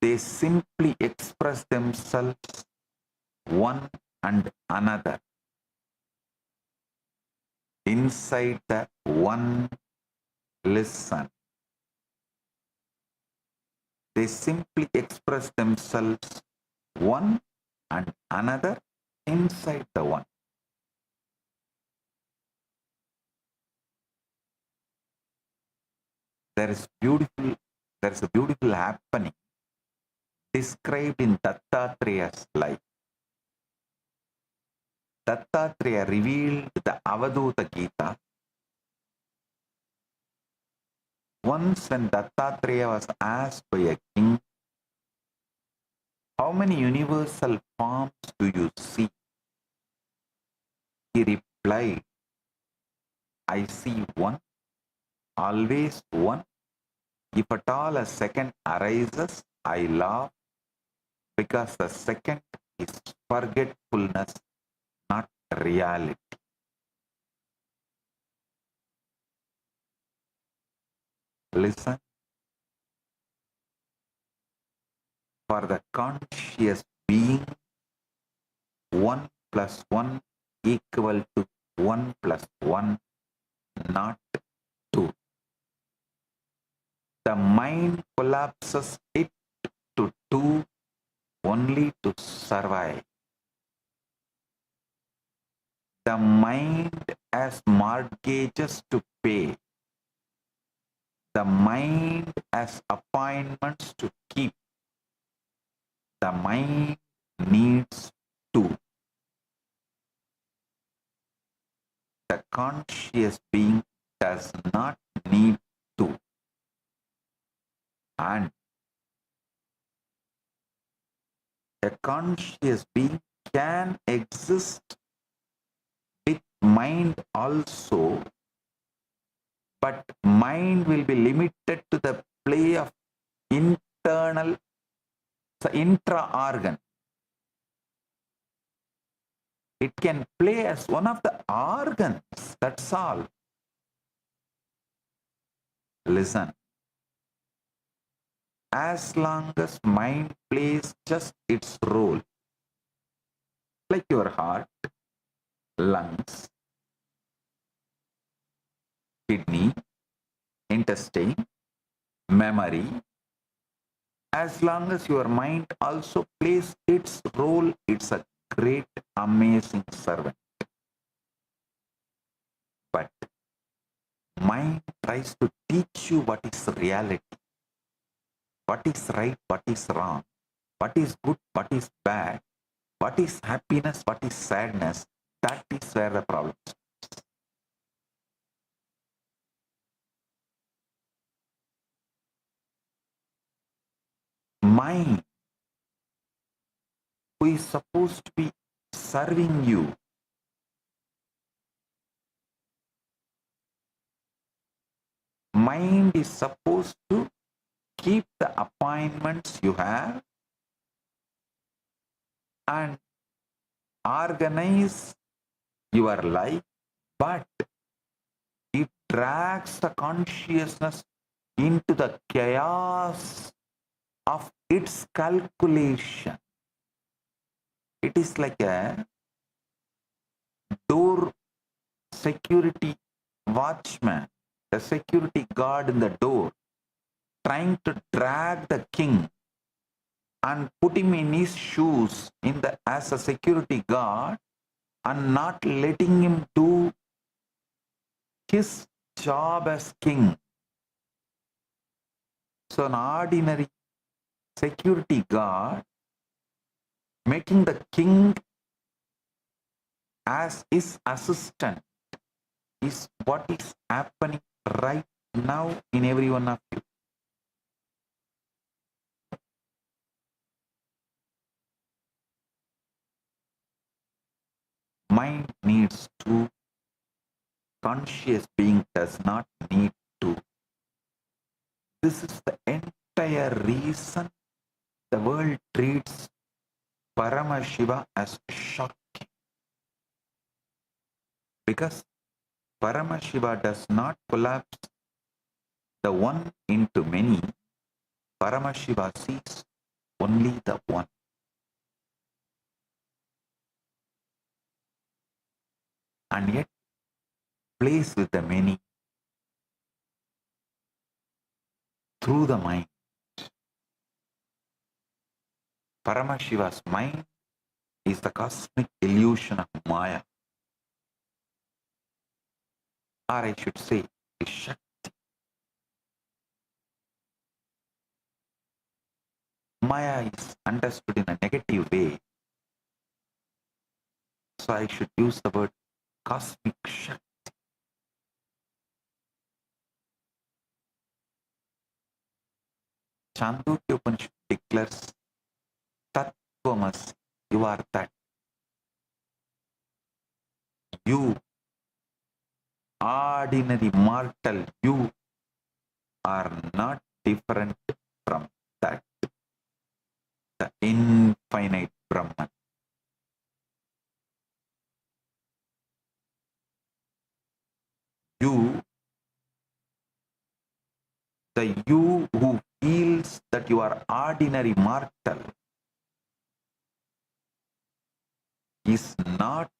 They simply express themselves one and another inside the one listen. They simply express themselves one and another inside the one. There is a beautiful happening described in Dattatreya's life. Dattatreya revealed the Avaduta Gita. Once when Dattatreya was asked by a king, how many universal forms do you see? He replied, I see one, always one. If at all a second arises, I laugh, because the second is forgetfulness, not reality. Listen. For the conscious being, 1 plus 1 equal to 1 plus 1, not 2. The mind collapses it to 2 only to survive. The mind has mortgages to pay. The mind has appointments to keep. The mind needs 2. The conscious being does not need 2. And a conscious being can exist with mind also, but mind will be limited to the play of internal, intra-organ. It can play as one of the organs, that's all. Listen. As long as mind plays just its role, like your heart, lungs, kidney, intestine, memory, As long as your mind also plays its role, it's a great, amazing servant. But mind tries to teach you what is reality, what is right, what is wrong, what is good, what is bad, what is happiness, what is sadness. That is where the problem is. Mind, who is supposed to be serving you, mind is supposed to keep the appointments you have and organize your life, but it drags the consciousness into the chaos of its calculation. It is like a door security watchman, the security guard in the door, trying to drag the king and put him in his shoes as a security guard and not letting him do his job as king. So an ordinary security guard making the king as his assistant is what is happening right now in every one of you. Mind needs to, conscious being does not need to. This is the entire reason the world treats Paramashiva as shocking. Because Paramashiva does not collapse the one into many. Paramashiva sees only the one. And yet plays with the many through the mind. Paramashiva's mind is the cosmic illusion of Maya. Or I should say, is Shakti. Maya is understood in a negative way. So I should use the word cosmic Shakti. Chandogya Upanishad declares, Tattvamasi, you are that. You, ordinary mortal, you are not different from that, the infinite Brahman. You, the you who feels that you are ordinary mortal, is not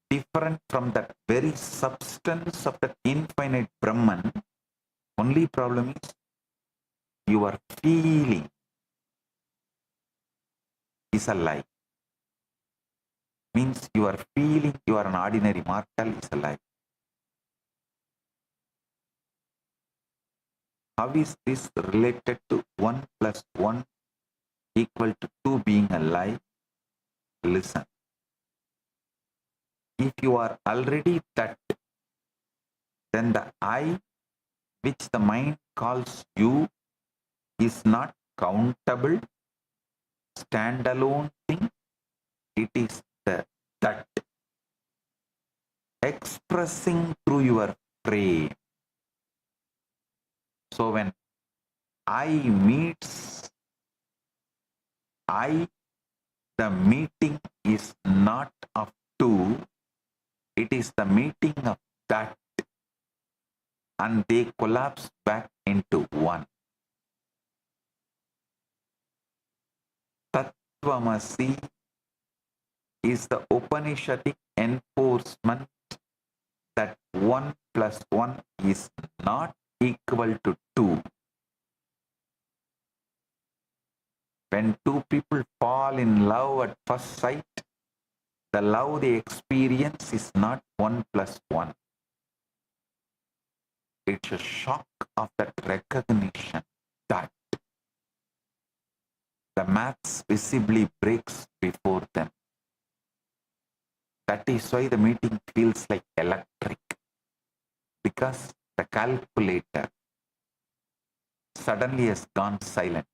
different from that very substance of that infinite Brahman. Only problem is your feeling is a lie. Means you are feeling you are an ordinary mortal is a lie. How is this related to 1 plus 1 equal to 2 being a lie? Listen. If you are already that, then the I, which the mind calls you, is not countable, standalone thing. It is the that expressing through your frame. So when I meets I, the meeting is not of two, it is the meeting of that, and they collapse back into one. Tattvamasi is the Upanishadic enforcement that 1 plus 1 is not equal to 2. When two people fall in love at first sight, the love they experience is not 1 plus 1. It's a shock of that recognition that the maths visibly breaks before them. That is why the meeting feels like electric, because the calculator suddenly has gone silent.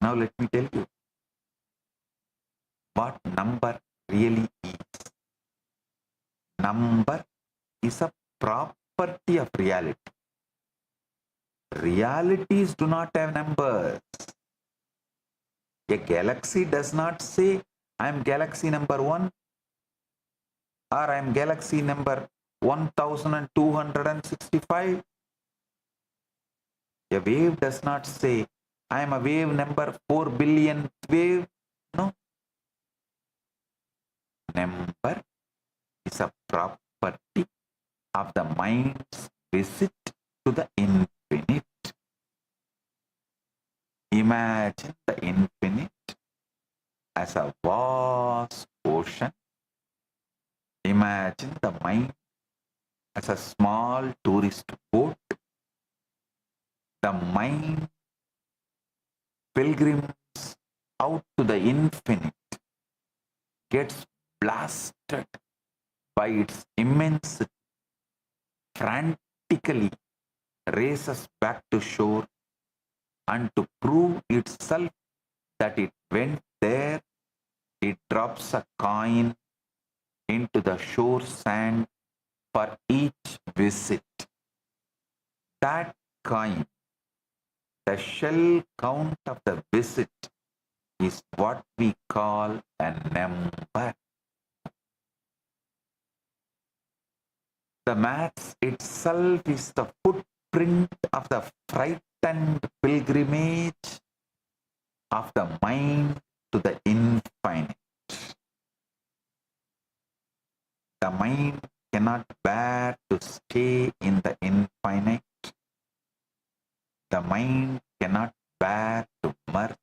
Now let me tell you what number really is. Number is a property of reality. Realities do not have numbers. A galaxy does not say, I am galaxy number 1 or I am galaxy number 1265. A wave does not say, I am a wave number 4 billionth wave. No. Number is a property of the mind's visit to the infinite. Imagine the infinite as a vast ocean. Imagine the mind as a small tourist boat. The mind pilgrims out to the infinite, gets blasted by its immensity, frantically races back to shore, and to prove itself that it went there, it drops a coin into the shore sand for each visit. That coin, the shell count of the visit, is what we call a number. The maths itself is the footprint of the frightened pilgrimage of the mind to the infinite. The mind cannot bear to stay in the infinite. The mind cannot bear to merge.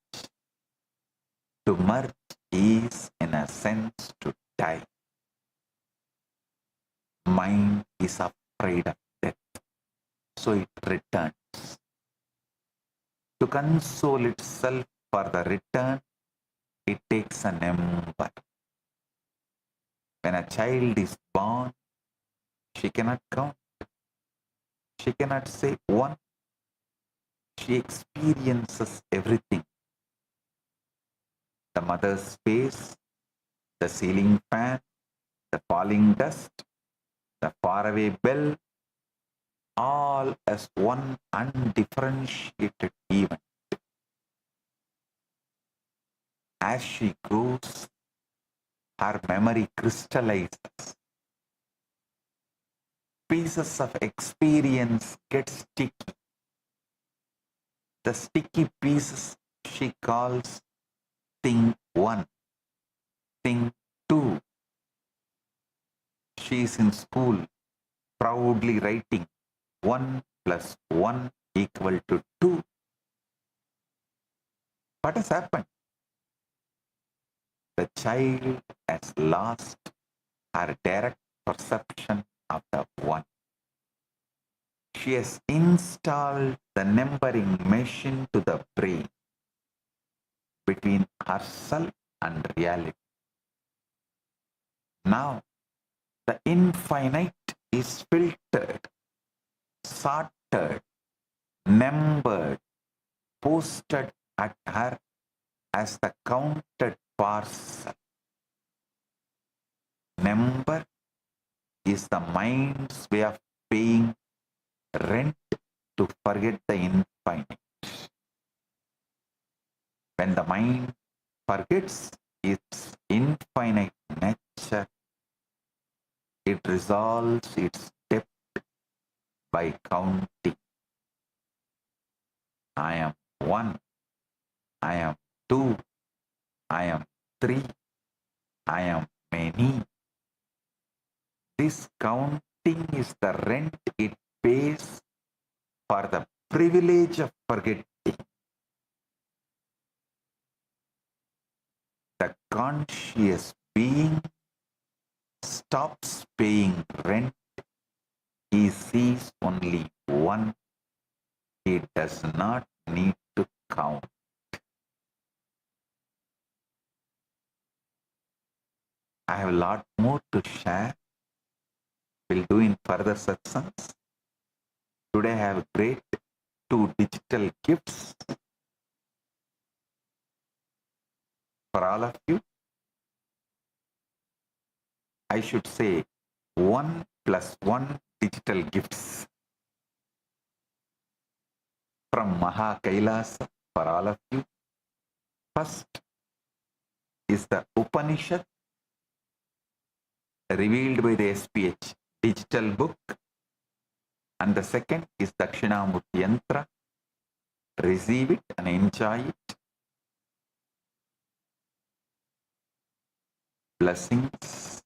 To merge is, in a sense, to die. Mind is afraid of death, so it returns. To console itself for the return, it takes a number. When a child is born, she cannot count. She cannot say 1. She experiences everything. The mother's face, the ceiling fan, the falling dust, the faraway bell, all as one undifferentiated event. As she grows, her memory crystallizes. Pieces of experience get sticky. The sticky pieces she calls thing 1, thing 2. She is in school, proudly writing 1 plus 1 equal to 2. What has happened? The child has lost her direct perception of the 1. She has installed the numbering machine to the brain between herself and reality. Now, the infinite is filtered, sorted, numbered, posted at her as the counted parcel. Number is the mind's way of paying rent to forget the infinite. When the mind forgets its infinite nature, it resolves its debt by counting. I am 1, I am 2, I am 3, I am many. This counting is the rent it pays for the privilege of forgetting. The conscious being stops paying rent. He sees only one. He does not need to count. I have a lot more to share. We'll do in further satsangs. Today I have great 2 digital gifts for all of you. I should say 1 plus 1 digital gifts from Maha Kailasa for all of you. First is the Upanishad revealed by the SPH digital book, and the second is Dakshinamurti Yantra. Receive it and enjoy it. Blessings.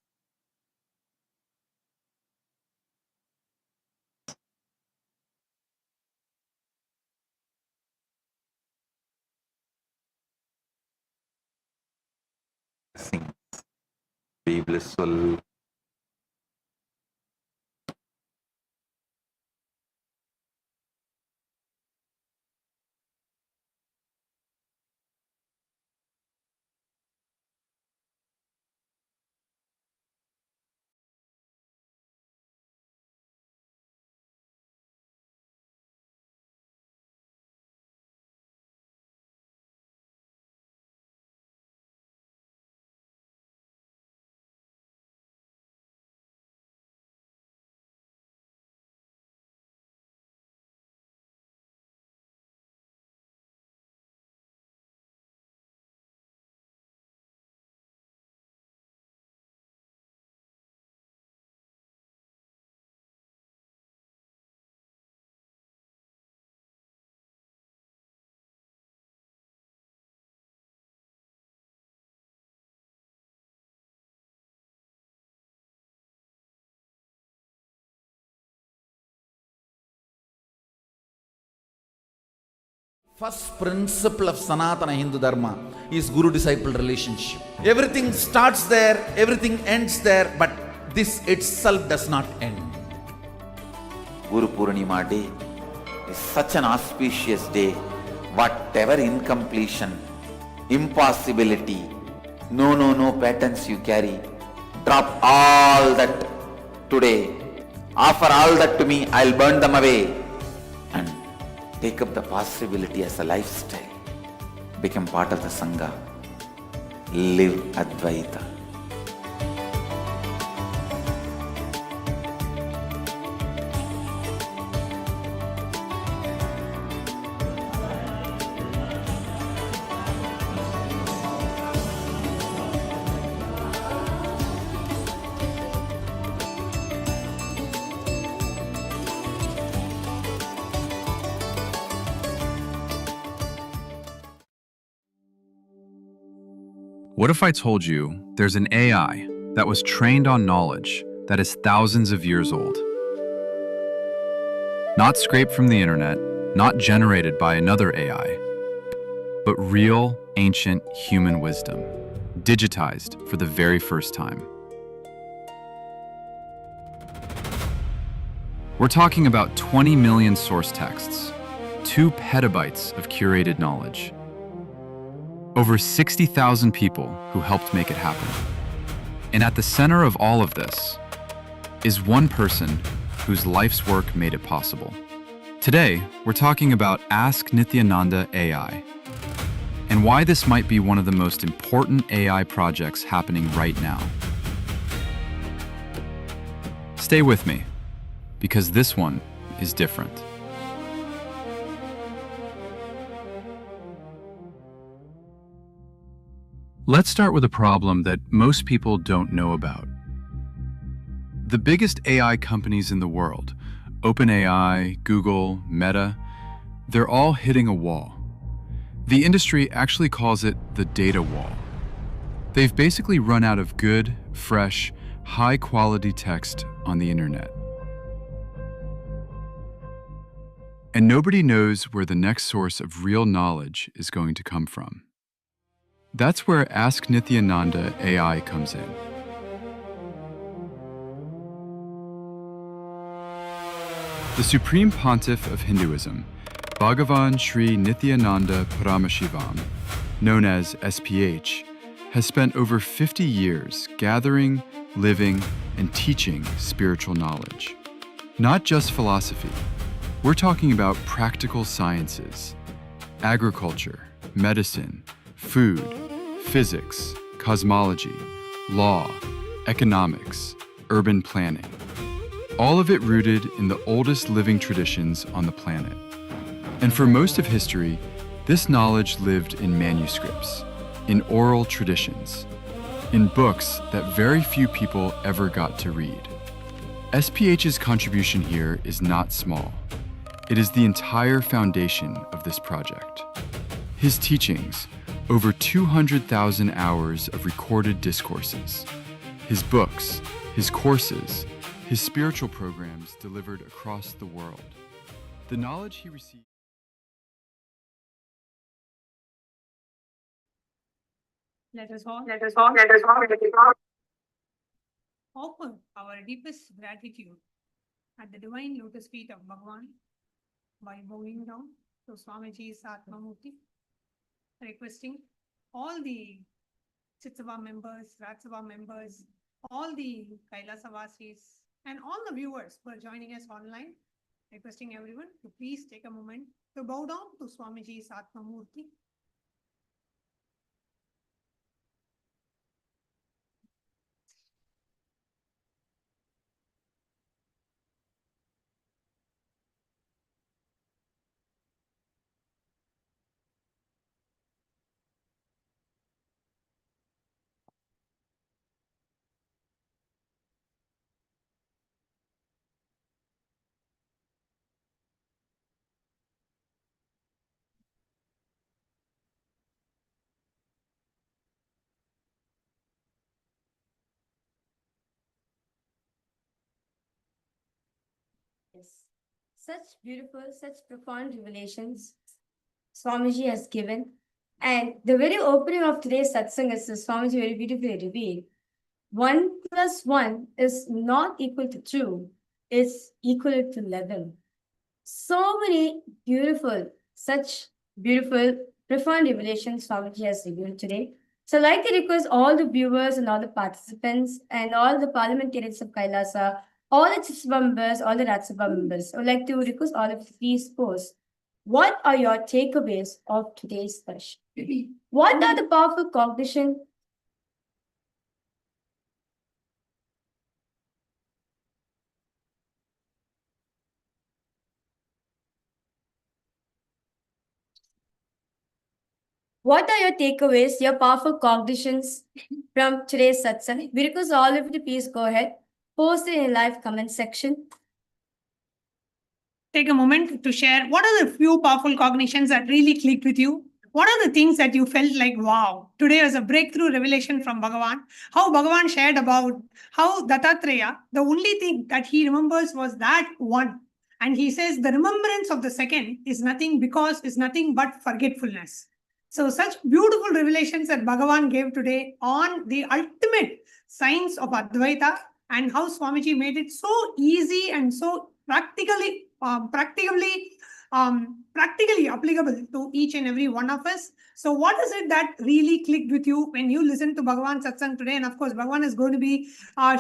Blessings. Be blissful. First principle of Sanatana Hindu Dharma is Guru-disciple relationship. Everything starts there, everything ends there, but this itself does not end. Guru Purnima Day is such an auspicious day. Whatever incompletion, impossibility, no patterns you carry, drop all that today. Offer all that to me, I'll burn them away. And take up the possibility as a lifestyle. Become part of the Sangha. Live Advaita. What if I told you there's an AI that was trained on knowledge that is thousands of years old? Not scraped from the internet, not generated by another AI, but real, ancient human wisdom, digitized for the very first time. We're talking about 20 million source texts, 2 petabytes of curated knowledge, over 60,000 people who helped make it happen. And at the center of all of this is one person whose life's work made it possible. Today, we're talking about Ask Nithyananda AI, and why this might be one of the most important AI projects happening right now. Stay with me, because this one is different. Let's start with a problem that most people don't know about. The biggest AI companies in the world, OpenAI, Google, Meta, they're all hitting a wall. The industry actually calls it the data wall. They've basically run out of good, fresh, high-quality text on the internet. And nobody knows where the next source of real knowledge is going to come from. That's where Ask Nithyananda AI comes in. The Supreme Pontiff of Hinduism, Bhagavan Sri Nithyananda Paramashivam, known as SPH, has spent over 50 years gathering, living, and teaching spiritual knowledge. Not just philosophy. We're talking about practical sciences, agriculture, medicine, food, physics, cosmology, law, economics, urban planning. All of it rooted in the oldest living traditions on the planet. And for most of history, this knowledge lived in manuscripts, in oral traditions, in books that very few people ever got to read. SPH's contribution here is not small. It is the entire foundation of this project. His teachings, over 200,000 hours of recorded discourses, his books, his courses, his spiritual programs delivered across the world. The knowledge he received. Let us all offer our deepest gratitude at the divine lotus feet of Bhagavan by bowing down to Swamiji's Atmamurti, requesting all the Chitsava members, Ratsava members, all the Kailasa Vasis, and all the viewers who are joining us online, requesting everyone to please take a moment to bow down to Swamiji's Atmamurti. Yes. Such beautiful, such profound revelations Swamiji has given. And the very opening of today's satsang is Swamiji very beautifully revealed. 1 plus 1 is not equal to 2, it's equal to 11. So many beautiful, such beautiful, profound revelations Swamiji has revealed today. So I'd like to request all the viewers and all the participants and all the parliamentarians of Kailasa, all the Chitsava members, all the Ratsava members, I would like to request all of you to please post. What are your takeaways of today's session? What are the powerful cognition? What are your takeaways, your powerful cognitions from today's satsang? We request all of you to please go ahead, post it in the live comment section. Take a moment to share what are the few powerful cognitions that really clicked with you. What are the things that you felt like, wow, today was a breakthrough revelation from Bhagavan? How Bhagavan shared about how Dattatreya, the only thing that he remembers was that one. And he says the remembrance of the second is nothing but forgetfulness. So such beautiful revelations that Bhagavan gave today on the ultimate science of Advaita and how Swamiji made it so easy and so practically applicable to each and every one of us. So what is it that really clicked with you when you listened to Bhagavan Satsang today? And of course, Bhagavan is going to be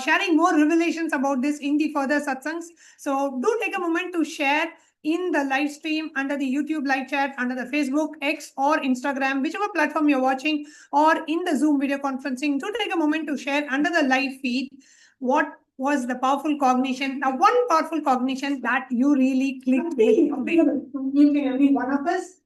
sharing more revelations about this in the further Satsangs. So do take a moment to share in the live stream, under the YouTube live chat, under the Facebook, X or Instagram, whichever platform you're watching, or in the Zoom video conferencing. Do take a moment to share under the live feed what was the powerful cognition, one powerful cognition that you really clicked with each and every one of us.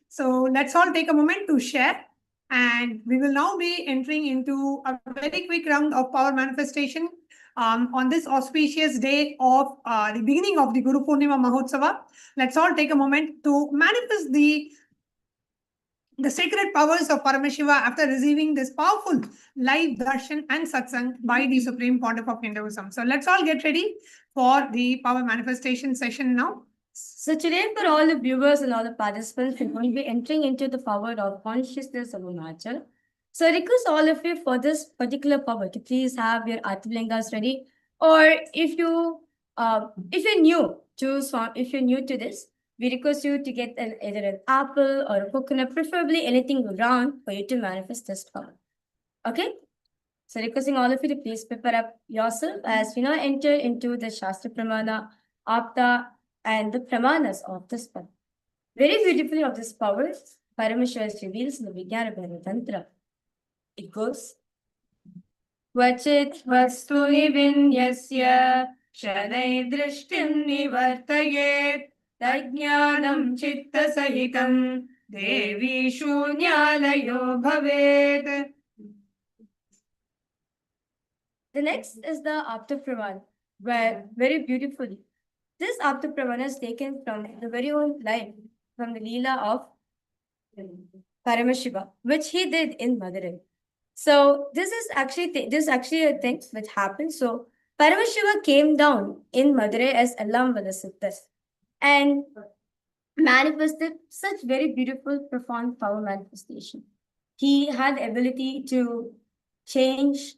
So let's all take a moment to share, and we will now be entering into a very quick round of power manifestation on this auspicious day of the beginning of the Guru Purnima Mahotsava. Let's all take a moment to manifest the the sacred powers of Paramashiva after receiving this powerful live darshan and satsang by the Supreme Pontiff of Hinduism. So let's all get ready for the power manifestation session now. So today, for all the viewers and all the participants, we're going to be entering into the power of consciousness of Arunachal. So I request all of you for this particular power to please have your Atmalingas ready. Or if you're new to this, we request you to get either an apple or a coconut, preferably anything round for you to manifest this power. Okay? So requesting all of you to please prepare up yourself as we now enter into the Shastra Pramana, Apta, and the Pramanas of this power. Very beautifully of this power, Paramashiva reveals in the Vijnana Tantra. It goes, Vachit vastuni vinyasya shanai drishtim nivartayet tajnanam chitta sahitam devi shunyalayo bhavet. The next is the Apta Pramana, where very beautifully this Apta Pramana is taken from the very own life, from the Leela of Paramashiva, which he did in Madurai. So this is actually a thing which happened. So Paramashiva came down in Madurai as Allam Valasiddhas and manifested such very beautiful, profound power manifestation. He had the ability to change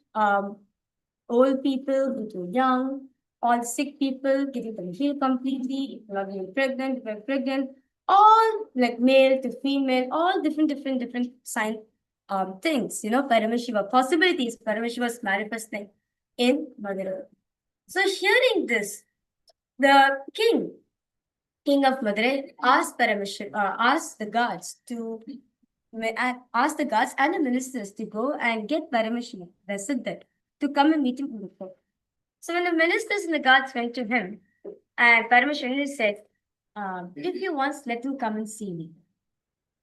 old people into young, all sick people, getting them healed completely, if not being pregnant, if they're pregnant, all like male to female, all different sign things, Paramashiva, possibilities Paramashiva's manifesting in Madurai. So hearing this, the king of Madurai asked asked the guards and the ministers to go and get Paramashiva, the Siddha, to come and meet him in the court. So when the ministers and the guards went to him, and Paramashiva said, if he wants, let him come and see me.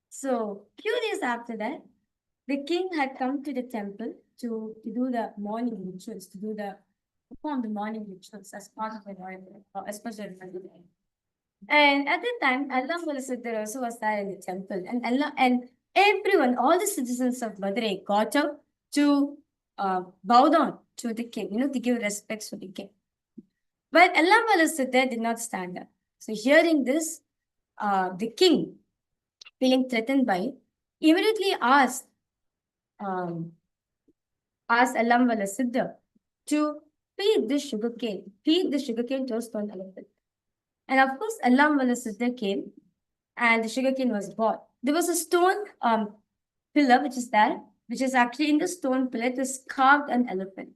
So few days after that, the king had come to the temple to do the morning rituals, perform the morning rituals as part of the royal, as part of the royal. And at that time, Allah Siddhar also was there in the temple, and everyone, all the citizens of Madurai got up to bow down to the king, to give respects to the king. But Allah Siddhar did not stand up. So hearing this, the king, feeling threatened by it, immediately asked Allam Siddha to feed the sugarcane to a stone elephant. And of course, Allam Siddha came and the sugarcane was brought. There was a stone pillar which is actually in the stone pillar, it is carved an elephant.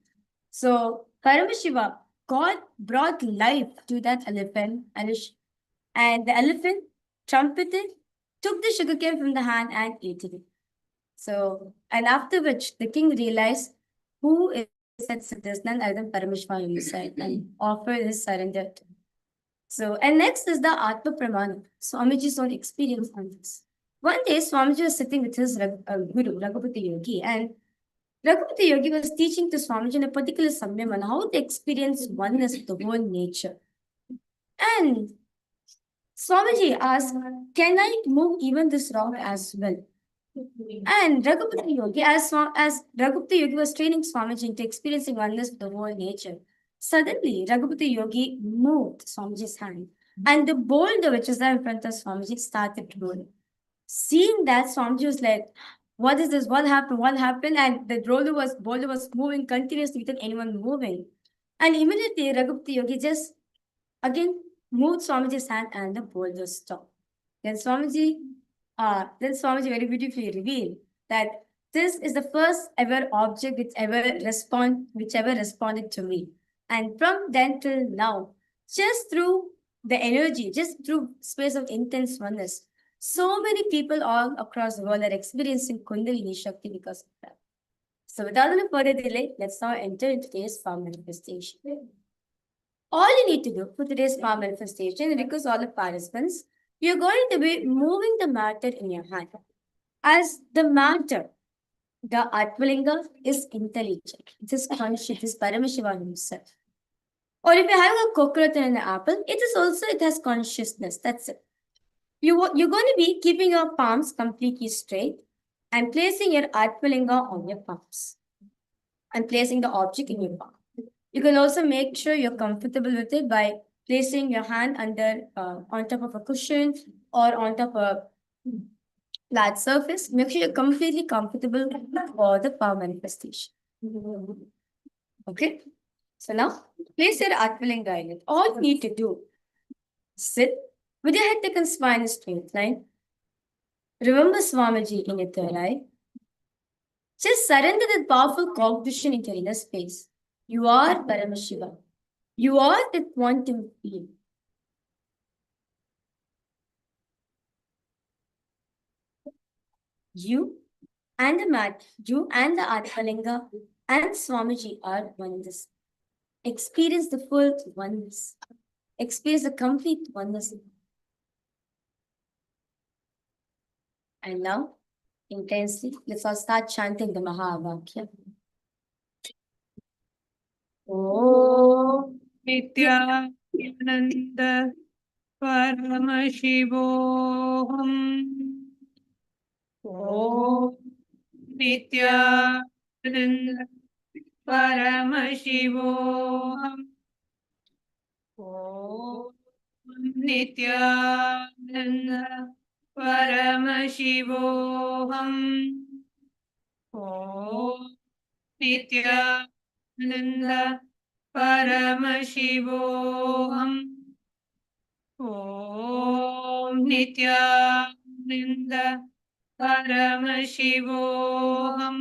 So Paramashiva, God brought life to that elephant, and the elephant trumpeted, took the sugarcane from the hand and ate it. So, and after which the king realized who is that Siddhas, none other than Paramashiva himself, and offered his surrender to him. So, and next is the Atma Pramana, Swamiji's own experience on this. One day, Swamiji was sitting with his guru, Raghupati Yogi, and Raghupati Yogi was teaching to Swamiji in a particular samyam on how to experience oneness with the whole nature. And Swamiji asked, can I move even this rock as well? And Raghupati Yogi, as Raghupati Yogi was training Swamiji into experiencing oneness with the whole nature, suddenly Raghupati Yogi moved Swamiji's hand, and the boulder which was there in front of Swamiji started rolling. Seeing that, Swamiji was like, what is this? What happened? What happened? And the boulder was moving continuously without anyone moving. And immediately Raghupati Yogi just again moved Swamiji's hand and the boulder stopped. Then Swamiji very beautifully revealed that this is the first ever object which ever responded to me. And from then till now, just through the energy, just through space of intense oneness, so many people all across the world are experiencing Kundalini Shakti because of that. So without any further delay, let's now enter into today's power manifestation. All you need to do for today's power manifestation, because all the participants, you're going to be moving the matter in your hand. As the matter, the Atmalinga is intelligent. It is conscious. It is Paramashiva himself. Or if you have a coconut and an apple, it has consciousness. That's it. You're going to be keeping your palms completely straight and placing your Atmalinga on your palms and placing the object in your palm. You can also make sure you're comfortable with it by placing your hand on top of a cushion or on top of a flat surface. Make sure you're completely comfortable for the power manifestation. Okay? So now, place your Atmalinga in it. All you need to do, sit with your head taken and spine in a straight line. Remember Swamiji in your third eye. Just surrender that powerful cognition into your inner space. You are Paramashiva. You are the quantum field. You and the mat, you and the Atmalinga and Swamiji are oneness. Experience the full oneness. Experience the complete oneness. And now, intensely, let's all start chanting the Mahavakya. Oh, Nityananda Paramashivoham. Om Nityananda Paramashivoham. Om Nityananda Paramashivoham. Om Nityananda Paramashivoham. Om Nityananda Paramashivoham.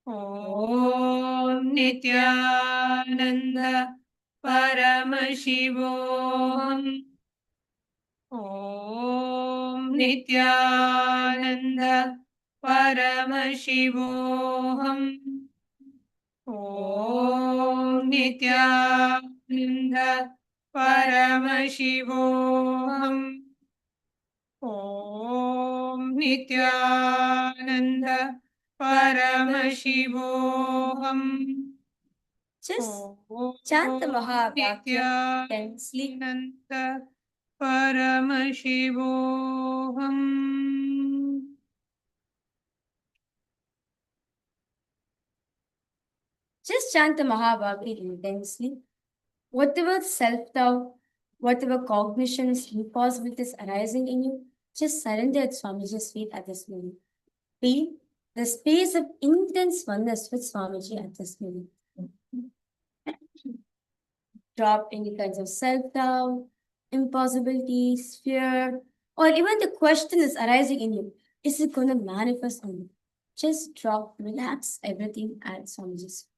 Om Nityananda Paramashivoham. Om Nityananda Paramashivoham. Om Nityananda Paramashivoham. Om Nityananda Paramashivoham. just chant the Mahavakya intensely. Nityananda Paramashivoham. Just chant the Mahavakya intensely. Whatever self-doubt, whatever cognitions, impossibilities arising in you, just surrender at Swamiji's feet at this moment. Feel the space of intense oneness with Swamiji at this moment. Drop any kinds of self-doubt, impossibilities, fear, or even the question is arising in you. Is it going to manifest on you? Just drop, relax everything at Swamiji's feet.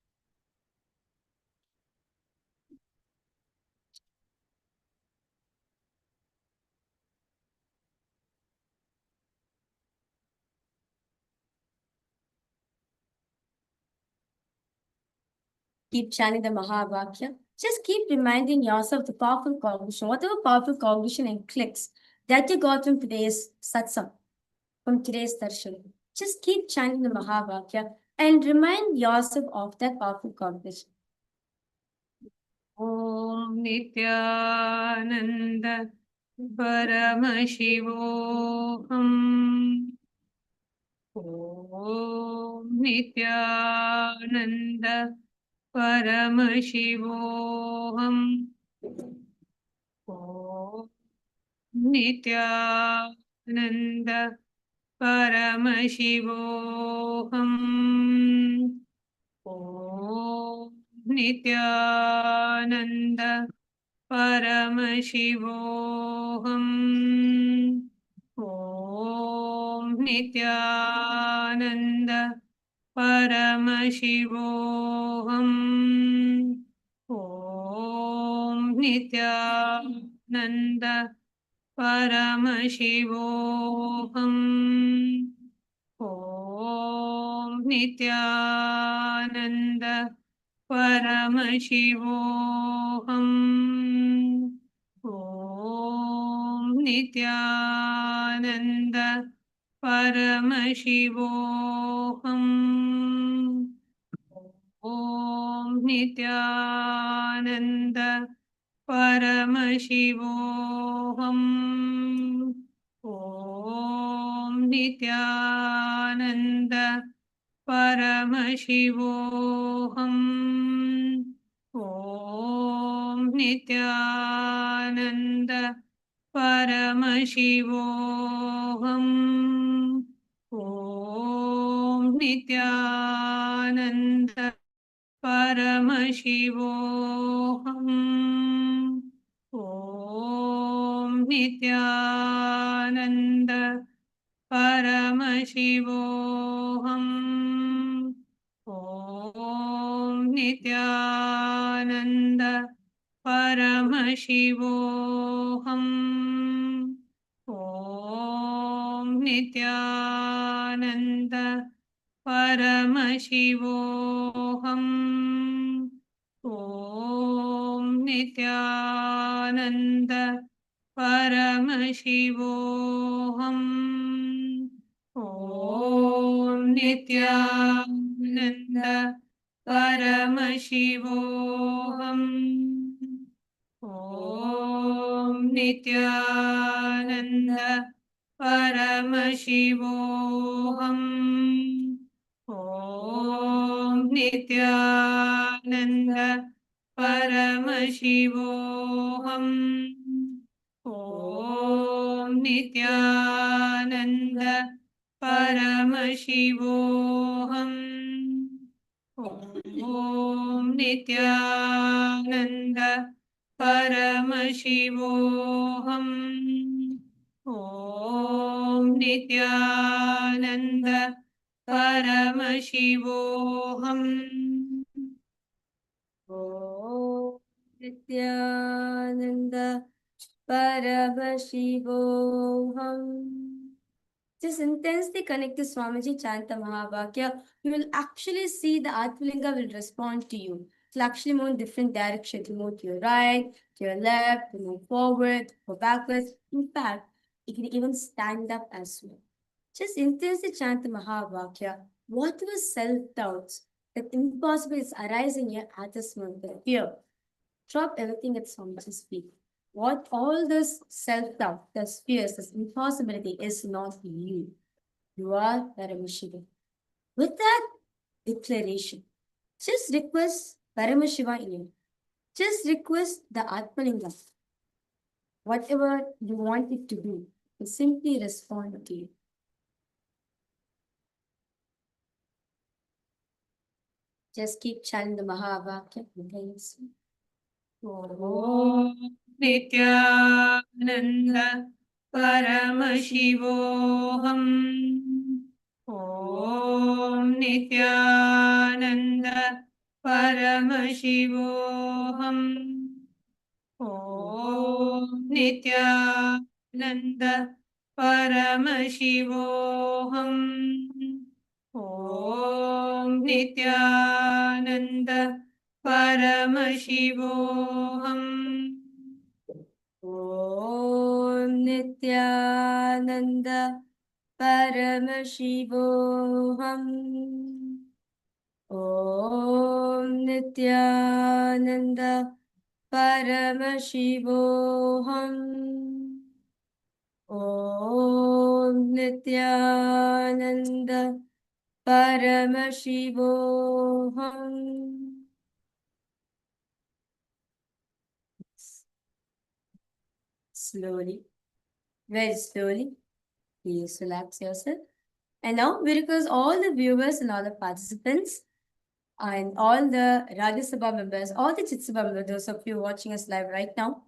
Keep chanting the Mahavakya. Just keep reminding yourself the powerful cognition, whatever powerful cognition and clicks that you got from today's Satsang, from today's Darshan. Just keep chanting the Mahavakya and remind yourself of that powerful cognition. Om Nityananda Paramashivoham. Om Nityananda Paramashivoham. Om Nityananda Paramashivoham. Om Nityananda Paramashivoham. Om Nityananda Paramashivoham. Om Nityananda Paramashivoham. Om Nityananda Paramashivoham. Om Nityananda Paramashivoham. Om Nityananda Paramashivoham. Nityananda Paramashivoham. Om Nityananda Paramashivoham. Om Nityananda Paramashivoham. Om Nityananda Paramashivoham. Om Nityananda Paramashivoham. Om Nityananda Paramashivoham. Om Nityananda Paramashivoham. Om Nityananda Paramashivoham. Om Nityananda Paramashivoham. Om Nityananda Paramashivoham. Om Nityananda Paramashivoham. Om Nityananda Paramashivoham. Om Nityananda Paramashivoham. Om Nityananda Paramashivoham. Just intensely connect to Swamiji Chanta Mahavakya. You will actually see the Atmalinga will respond to you. It will actually move in different directions. To move to your right, to your left, to move forward, go backwards. In fact, it can even stand up as well. Just intensely chant the Mahavakya. Whatever self-doubts that impossible is arising here at this moment, the fear, drop everything at Swamiji's feet. What all this self-doubt, this fears, this impossibility is not you. You are Paramashiva. With that declaration, just request Paramashiva in you. Just request the Atmalinga. Whatever you want it to do, to simply respond to you. Just keep chanting the Mahavakya. Om Nityananda Paramashivoham. Om Nityananda Paramashivoham. Om Nityananda Paramashivoham. Om Nityananda Paramashivoham. Om Nityananda Paramashivoham. Om Nityananda Paramashivoham. Om Nityananda Paramashivoham. Slowly, very slowly, please relax yourself. And now we request all the viewers and all the participants and all the Rajya Sabha members, all the Chit Sabha members, those of you watching us live right now,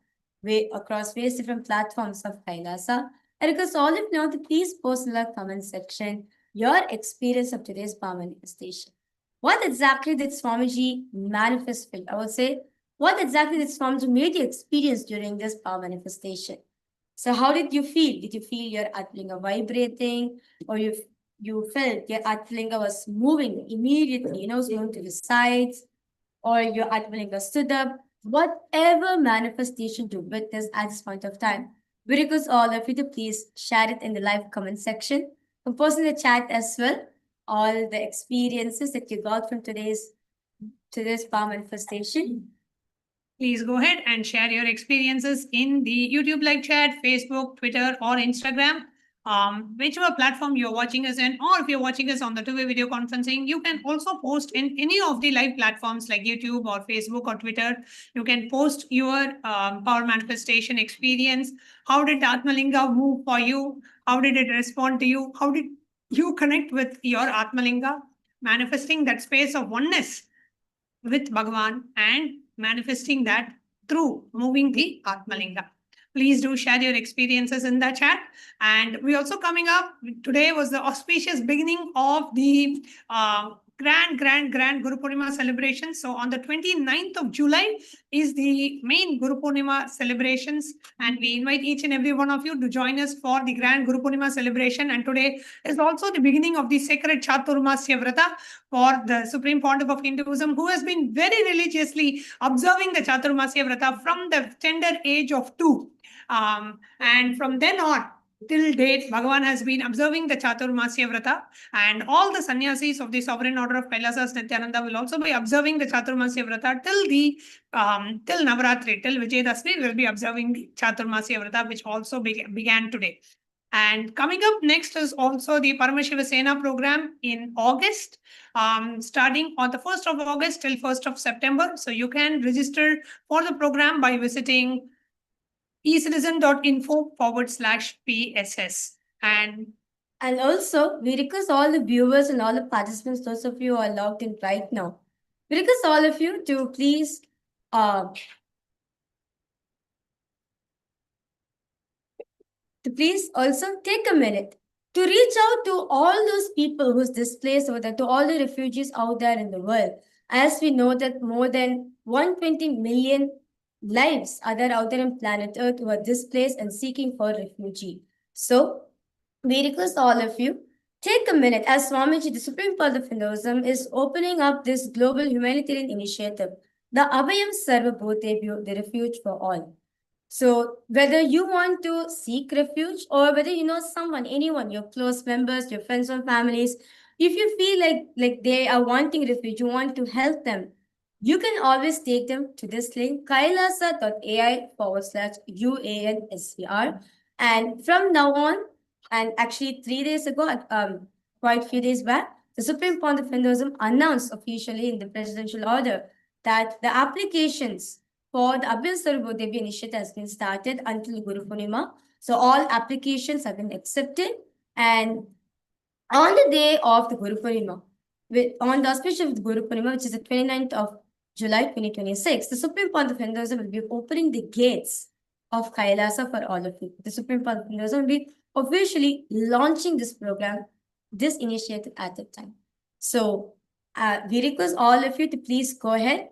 across various different platforms of Kailasa. I request all of you now to please post in the comment section your experience of today's power manifestation. What exactly did Swamiji manifest? I would say, what exactly did Swamiji made you experience during this power manifestation? So how did you feel? Did you feel your Atmalinga vibrating, or you felt your Atmalinga was moving immediately, was moving to the sides, or your Atmalinga stood up? Whatever manifestation you witness at this point of time, we request all of you to please share it in the live comment section. Post in the chat as well all the experiences that you got from today's power manifestation. Please go ahead and share your experiences in the YouTube live chat, Facebook, Twitter, or Instagram. whichever platform you're watching us in, or if you're watching us on the two-way video conferencing, you can also post in any of the live platforms like YouTube or Facebook or Twitter. You can post your power manifestation experience. How did the Atmalinga move for you? How did it respond to you? How did you connect with your Atmalinga? Manifesting that space of oneness with Bhagavan and manifesting that through moving the Atmalinga. Please do share your experiences in the chat. And we also coming up, today was the auspicious beginning of the grand Guru Purnima celebration. So on the 29th of July is the main Guru Purnima celebrations. And we invite each and every one of you to join us for the grand Guru Purnima celebration. And today is also the beginning of the sacred Chaturmasya Vrata for the Supreme Pontiff of Hinduism, who has been very religiously observing the Chaturmasya Vrata from the tender age of 2. And from then on, till date, Bhagavan has been observing the Chaturmasya Vrata, and all the sannyasis of the Sovereign Order of Kailasa Nityananda will also be observing the Chaturmasya Vrata till Navaratri, till Vijayadashmi, will be observing the Chaturmasya Vrata, which also began today. And coming up next is also the Paramashiva Sena program in August, starting on the 1st of August till 1st of September. So you can register for the program by visiting ecitizen.info/PSS. And also, we request all the viewers and all the participants, those of you who are logged in right now, we request all of you to please also take a minute to reach out to all those people who's displaced over there, to all the refugees out there in the world. As we know that more than 120 million lives are there out there on planet Earth who are displaced and seeking for refugee. So we request all of you, take a minute, as Swamiji, the Supreme Lord of Hinduism, is opening up this global humanitarian initiative, the Abhayam Sarvabhutebhyo, the refuge for all. So whether you want to seek refuge or whether you know someone, anyone, your close members, your friends or families, if you feel like they are wanting refuge, you want to help them, you can always take them to this link, kailasa.ai/UANSCR. And from now on, and actually 3 days ago, quite a few days back, the Supreme Pontiff of Hinduism announced officially in the presidential order that the applications for the Abhayam Sarvabhutebhyo initiative has been started until Guru Purnima. So all applications have been accepted. And on the day of the Guru Purnima, on the auspicious of the Guru Purnima, which is the 29th of July 2026, the Supreme Pontiff of Hinduism will be opening the gates of Kailasa for all of you. The Supreme Pontiff of Hinduism will be officially launching this program, this initiative at that time. So we request all of you to please go ahead,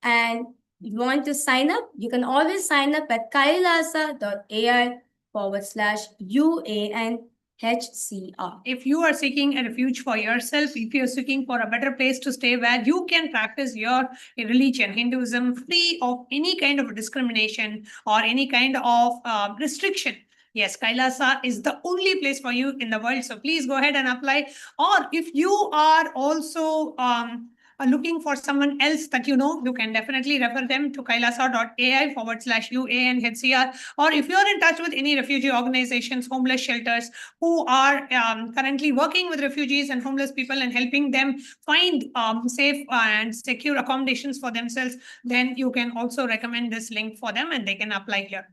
and if you want to sign up, you can always sign up at kailasa.ai/UANHCR. if you are seeking a refuge for yourself, if you're seeking for a better place to stay where you can practice your religion, Hinduism, free of any kind of discrimination or any kind of restriction, yes, Kailasa is the only place for you in the world. So please go ahead and apply. Or if you are also looking for someone else that you know, you can definitely refer them to kailasa.ai/UANHCR. Or if you're in touch with any refugee organizations, homeless shelters, who are currently working with refugees and homeless people and helping them find safe and secure accommodations for themselves, then you can also recommend this link for them and they can apply here.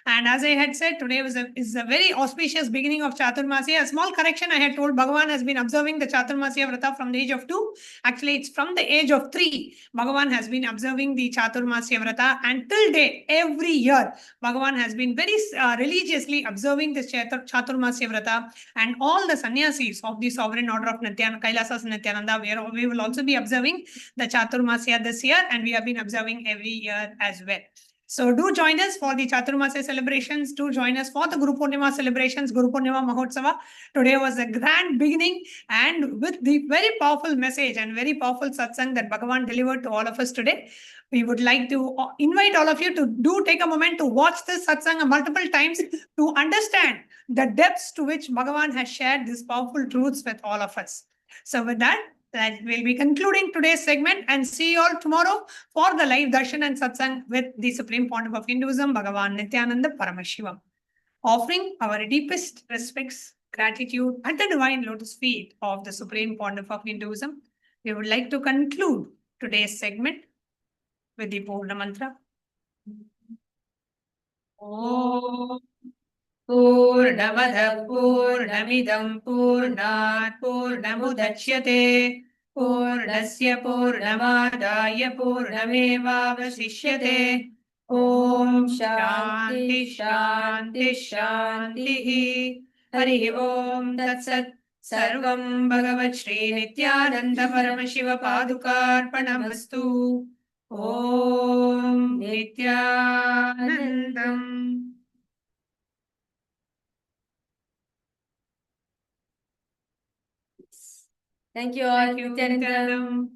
And as I had said, today is a very auspicious beginning of Chaturmasya. A small correction, I had told Bhagavan has been observing the Chaturmasya Vrata from the age of 2. Actually, it's from the age of 3. Bhagavan has been observing the Chaturmasya Vrata, and till date, every year, Bhagavan has been very religiously observing the Chaturmasya Vrata, and all the sannyasis of the Sovereign Order of Nityananda, Kailasa Nityananda, we will also be observing the Chaturmasya this year, and we have been observing every year as well. So do join us for the Chaturmasya celebrations. Do join us for the Guru Purnima celebrations, Guru Purnima Mahotsava. Today was a grand beginning, and with the very powerful message and very powerful satsang that Bhagavan delivered to all of us today, we would like to invite all of you to do take a moment to watch this satsang multiple times to understand the depths to which Bhagavan has shared these powerful truths with all of us. So with that we'll be concluding today's segment, and see you all tomorrow for the live Darshan and Satsang with the Supreme Pontiff of Hinduism, Bhagavan Nithyananda Paramashivamam. Offering our deepest respects gratitude at the divine lotus feet of the Supreme Pontiff of Hinduism, we would like to conclude today's segment with the Purna Mantra. Om Purnamada Purnamidam Purnat Purnamudachyate Purnasya Purnamadaya Purnamevavasishyate. Om Shanti Shanti Shanti. Hari Om Tat Sat. Sarvam Bhagavat Sri Nityananda Paramashiva Padukarpanamastu. Om Nityanandam. Thank you all. Thank you, Nityanandam.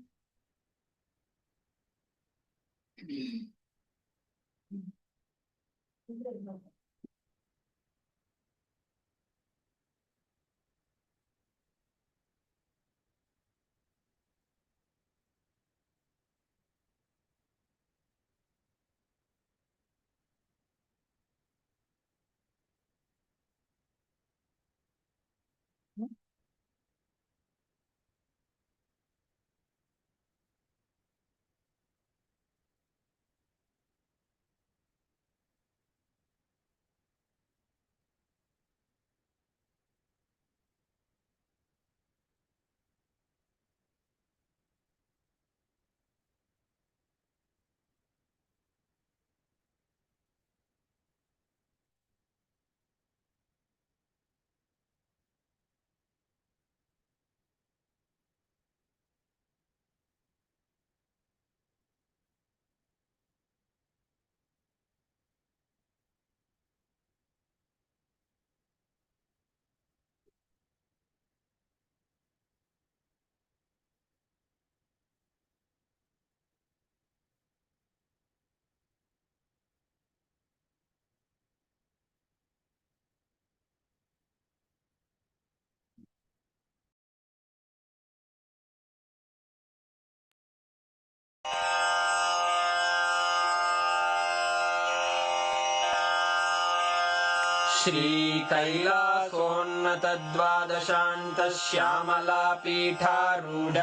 श्रीकैलासोन्नतद्वादशान्तश्यामलापीठारूढ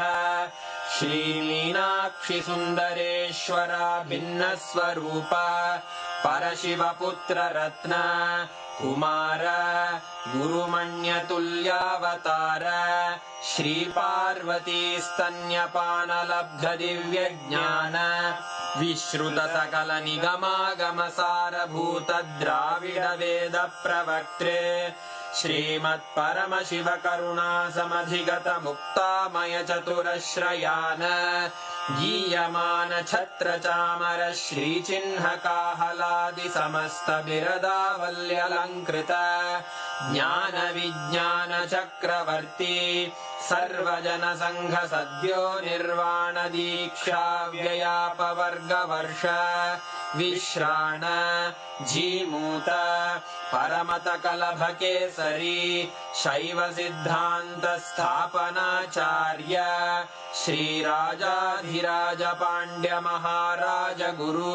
श्रीमीनाक्षिसुन्दरेश्वरा भिन्नस्वरूप परशिवपुत्ररत्न Kumar गुरुमण्यतुल्यावतार श्रीपार्वतीस्तन्यपानलब्धदिव्यज्ञान विश्रुतसकलनिगमागमसारभूतद्राविडवेदप्रवक्त्रे श्रीमत्परमशिवकरुणासमधिगतमुक्तामयचतुरश्रयान् गीयमानछत्रचामर श्रीचिह्नकाहलादिसमस्तबिरदावल्यलङ्कृत ज्ञानविज्ञानचक्रवर्ती सर्वजनसङ्घसद्यो निर्वाणदीक्षाव्ययापवर्गवर्ष विश्राण Jimuta परमतकलभकेसरी शैवसिद्धान्तस्थापनाचार्य श्रीराजाधिराजपाण्ड्यमहाराज गुरु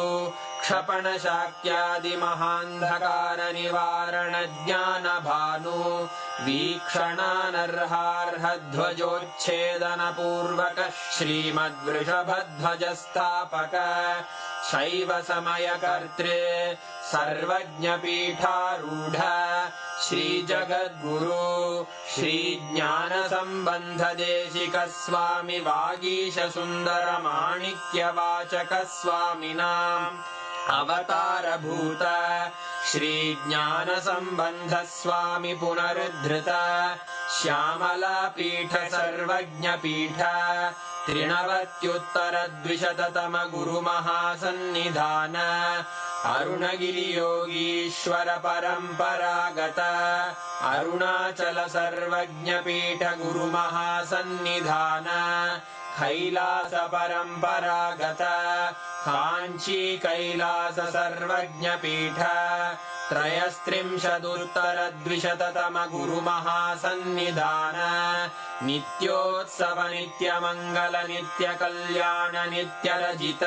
क्षपणशाक्यादिमहान्धकारनिवारणज्ञानभानु वीक्षणानर्हार्हध्वजोच्छेदनपूर्वक श्रीमद्वृषभध्वजस्थापक शैवसमयकर्त्रे सर्वज्ञपीठारूढ श्रीजगद्गुरु श्रीज्ञानसम्बन्धदेशिकस्वामि वागीशसुन्दरमाणिक्यवाचकस्वामिनाम् अवतारभूत श्रीज्ञानसम्बन्धस्वामि पुनरुद्धृत श्यामलापीठ सर्वज्ञपीठ त्रिनवत्युत्तरद्विशततम गुरुमहासन्निधान अरुणगिरियोगीश्वर परम्परागत अरुणाचल सर्वज्ञपीठ गुरुमहासन्निधान कैलास परम्परागत काञ्ची कैलास सर्वज्ञपीठ त्रयस्त्रिंशदुत्तरद्विशततमगुरुमहासन्निधान नित्योत्सव नित्यमङ्गल नित्यकल्याण नित्यरजित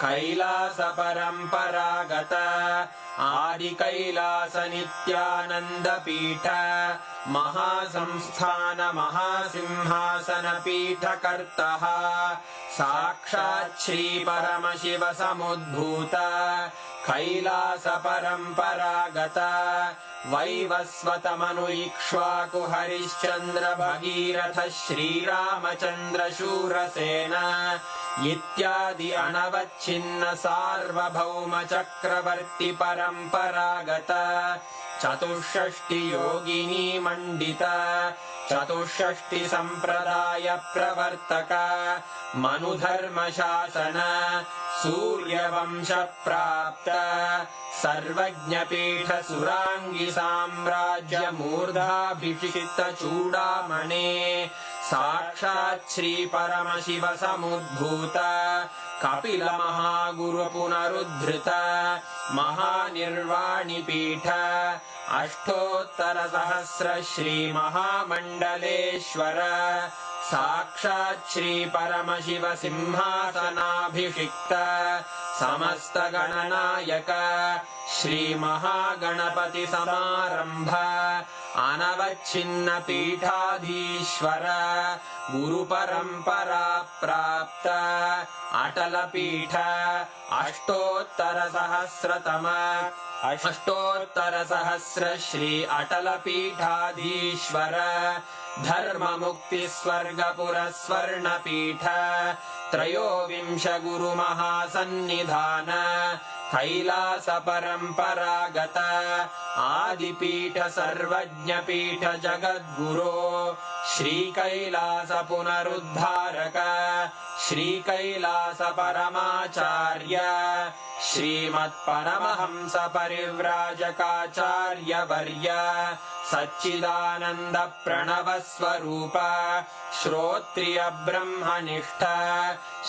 कैलास परम्परागत आदिकैलास नित्यानन्दपीठ महासंस्थान महासिंहासन पीठकर्तः साक्षात् श्री परमशिव समुद्भूत कैलास परम्परागत वैवस्वतमनु इक्ष्वाकु हरिश्चन्द्र भगीरथ श्रीरामचन्द्र शूरसेन इत्यादि अनवच्छिन्न सार्वभौम चक्रवर्ति परम्परागत चतुष्षष्टि योगिनी मण्डित चतुष्षष्टि सम्प्रदाय प्रवर्तक मनुधर्म शासन सूर्यवंश प्राप्त सर्वज्ञपीठ सुराङ्गी साम्राज्य मूर्धाभिषिक्त चूडामणे साक्षात् श्री परमशिव समुद्भूत कपिल महागुरु पुनरुद्धृत महानिर्वाणि पीठ अष्टोत्तर सहस्र श्री महामण्डलेश्वर साक्षात् श्री परमशिव सिंहासनाभिषिक्त समस्त गणनायक श्री महागणपति समारंभ अनवच्छिन्न पीठाधीश्वर गुरु परंपरा प्राप्त अटल पीठ अष्टोत्तर सहस्र श्री अटल पीठाधीश्वर धर्म मुक्ति स्वर्गपुर स्वर्ण पीठ त्रयोविंश गुरु महासन्निधान कैलास परम्परागत आदिपीठ सर्वज्ञ पीठ जगद्गुरो श्री कैलास पुनरुद्धारक श्री कैलास परमाचार्य श्रीमत्परमहंस परिव्राजकाचार्य वर्य सच्चिदानंद प्रणव स्वरूप श्रोत्रिय ब्रह्मनिष्ठ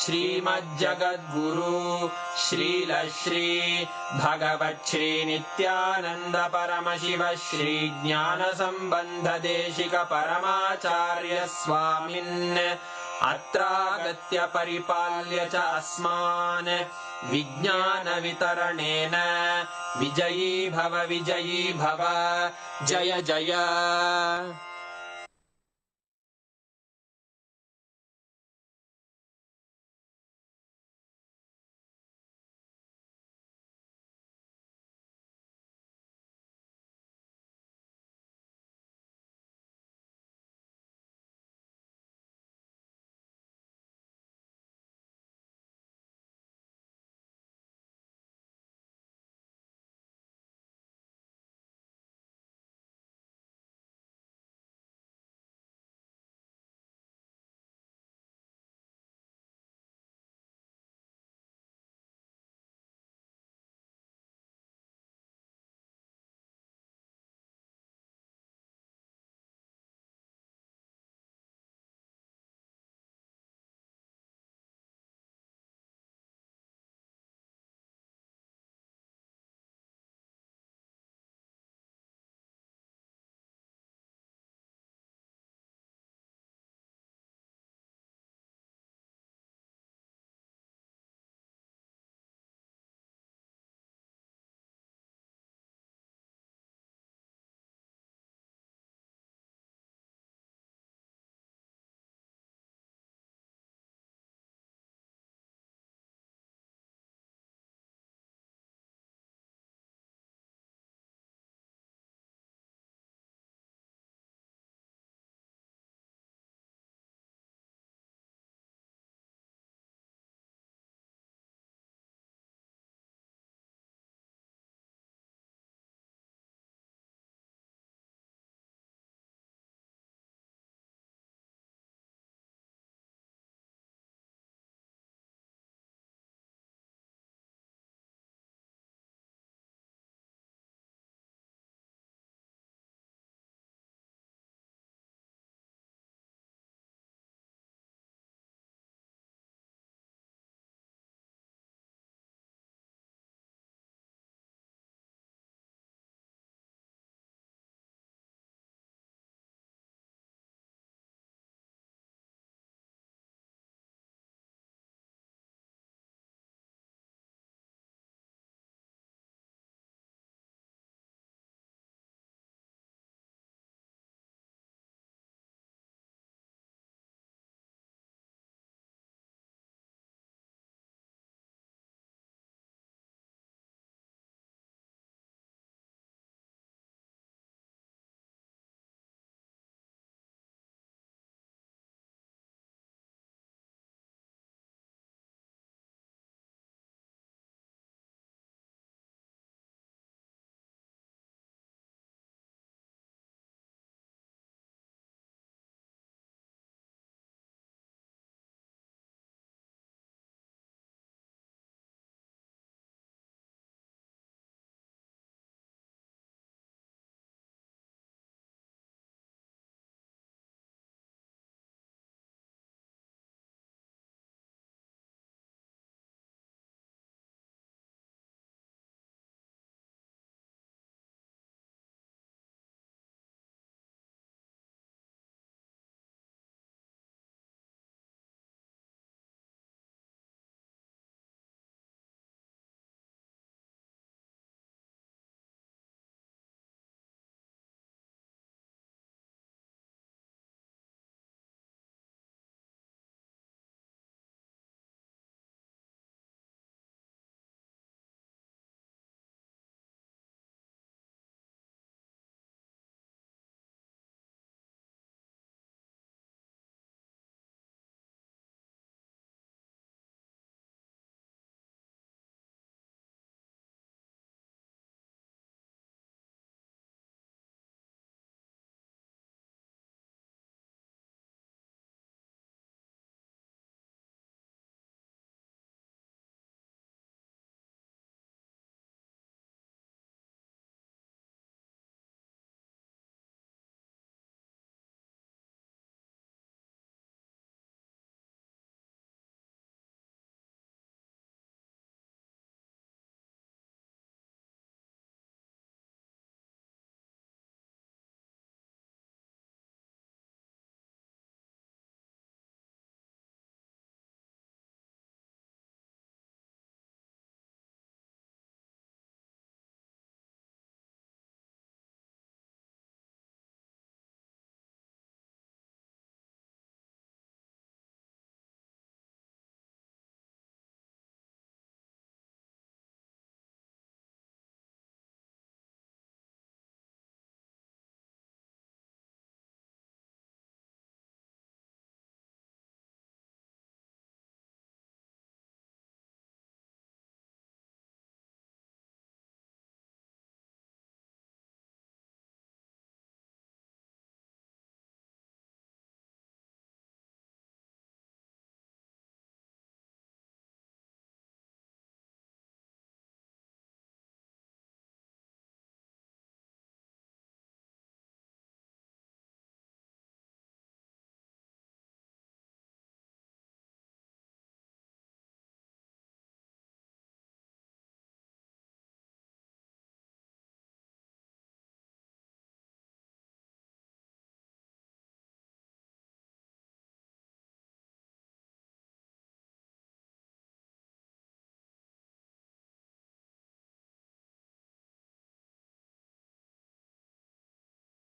श्रीमज्जगद्गुरु श्रील श्री भगवत् श्री नित्यानंद परमशिव श्री ज्ञान संबंध देशिक परमाचार्य स्वामिन् अत्रागत्य परिपाल्य च अस्मान् विज्ञान वितरणेन विजयी भव जय जय।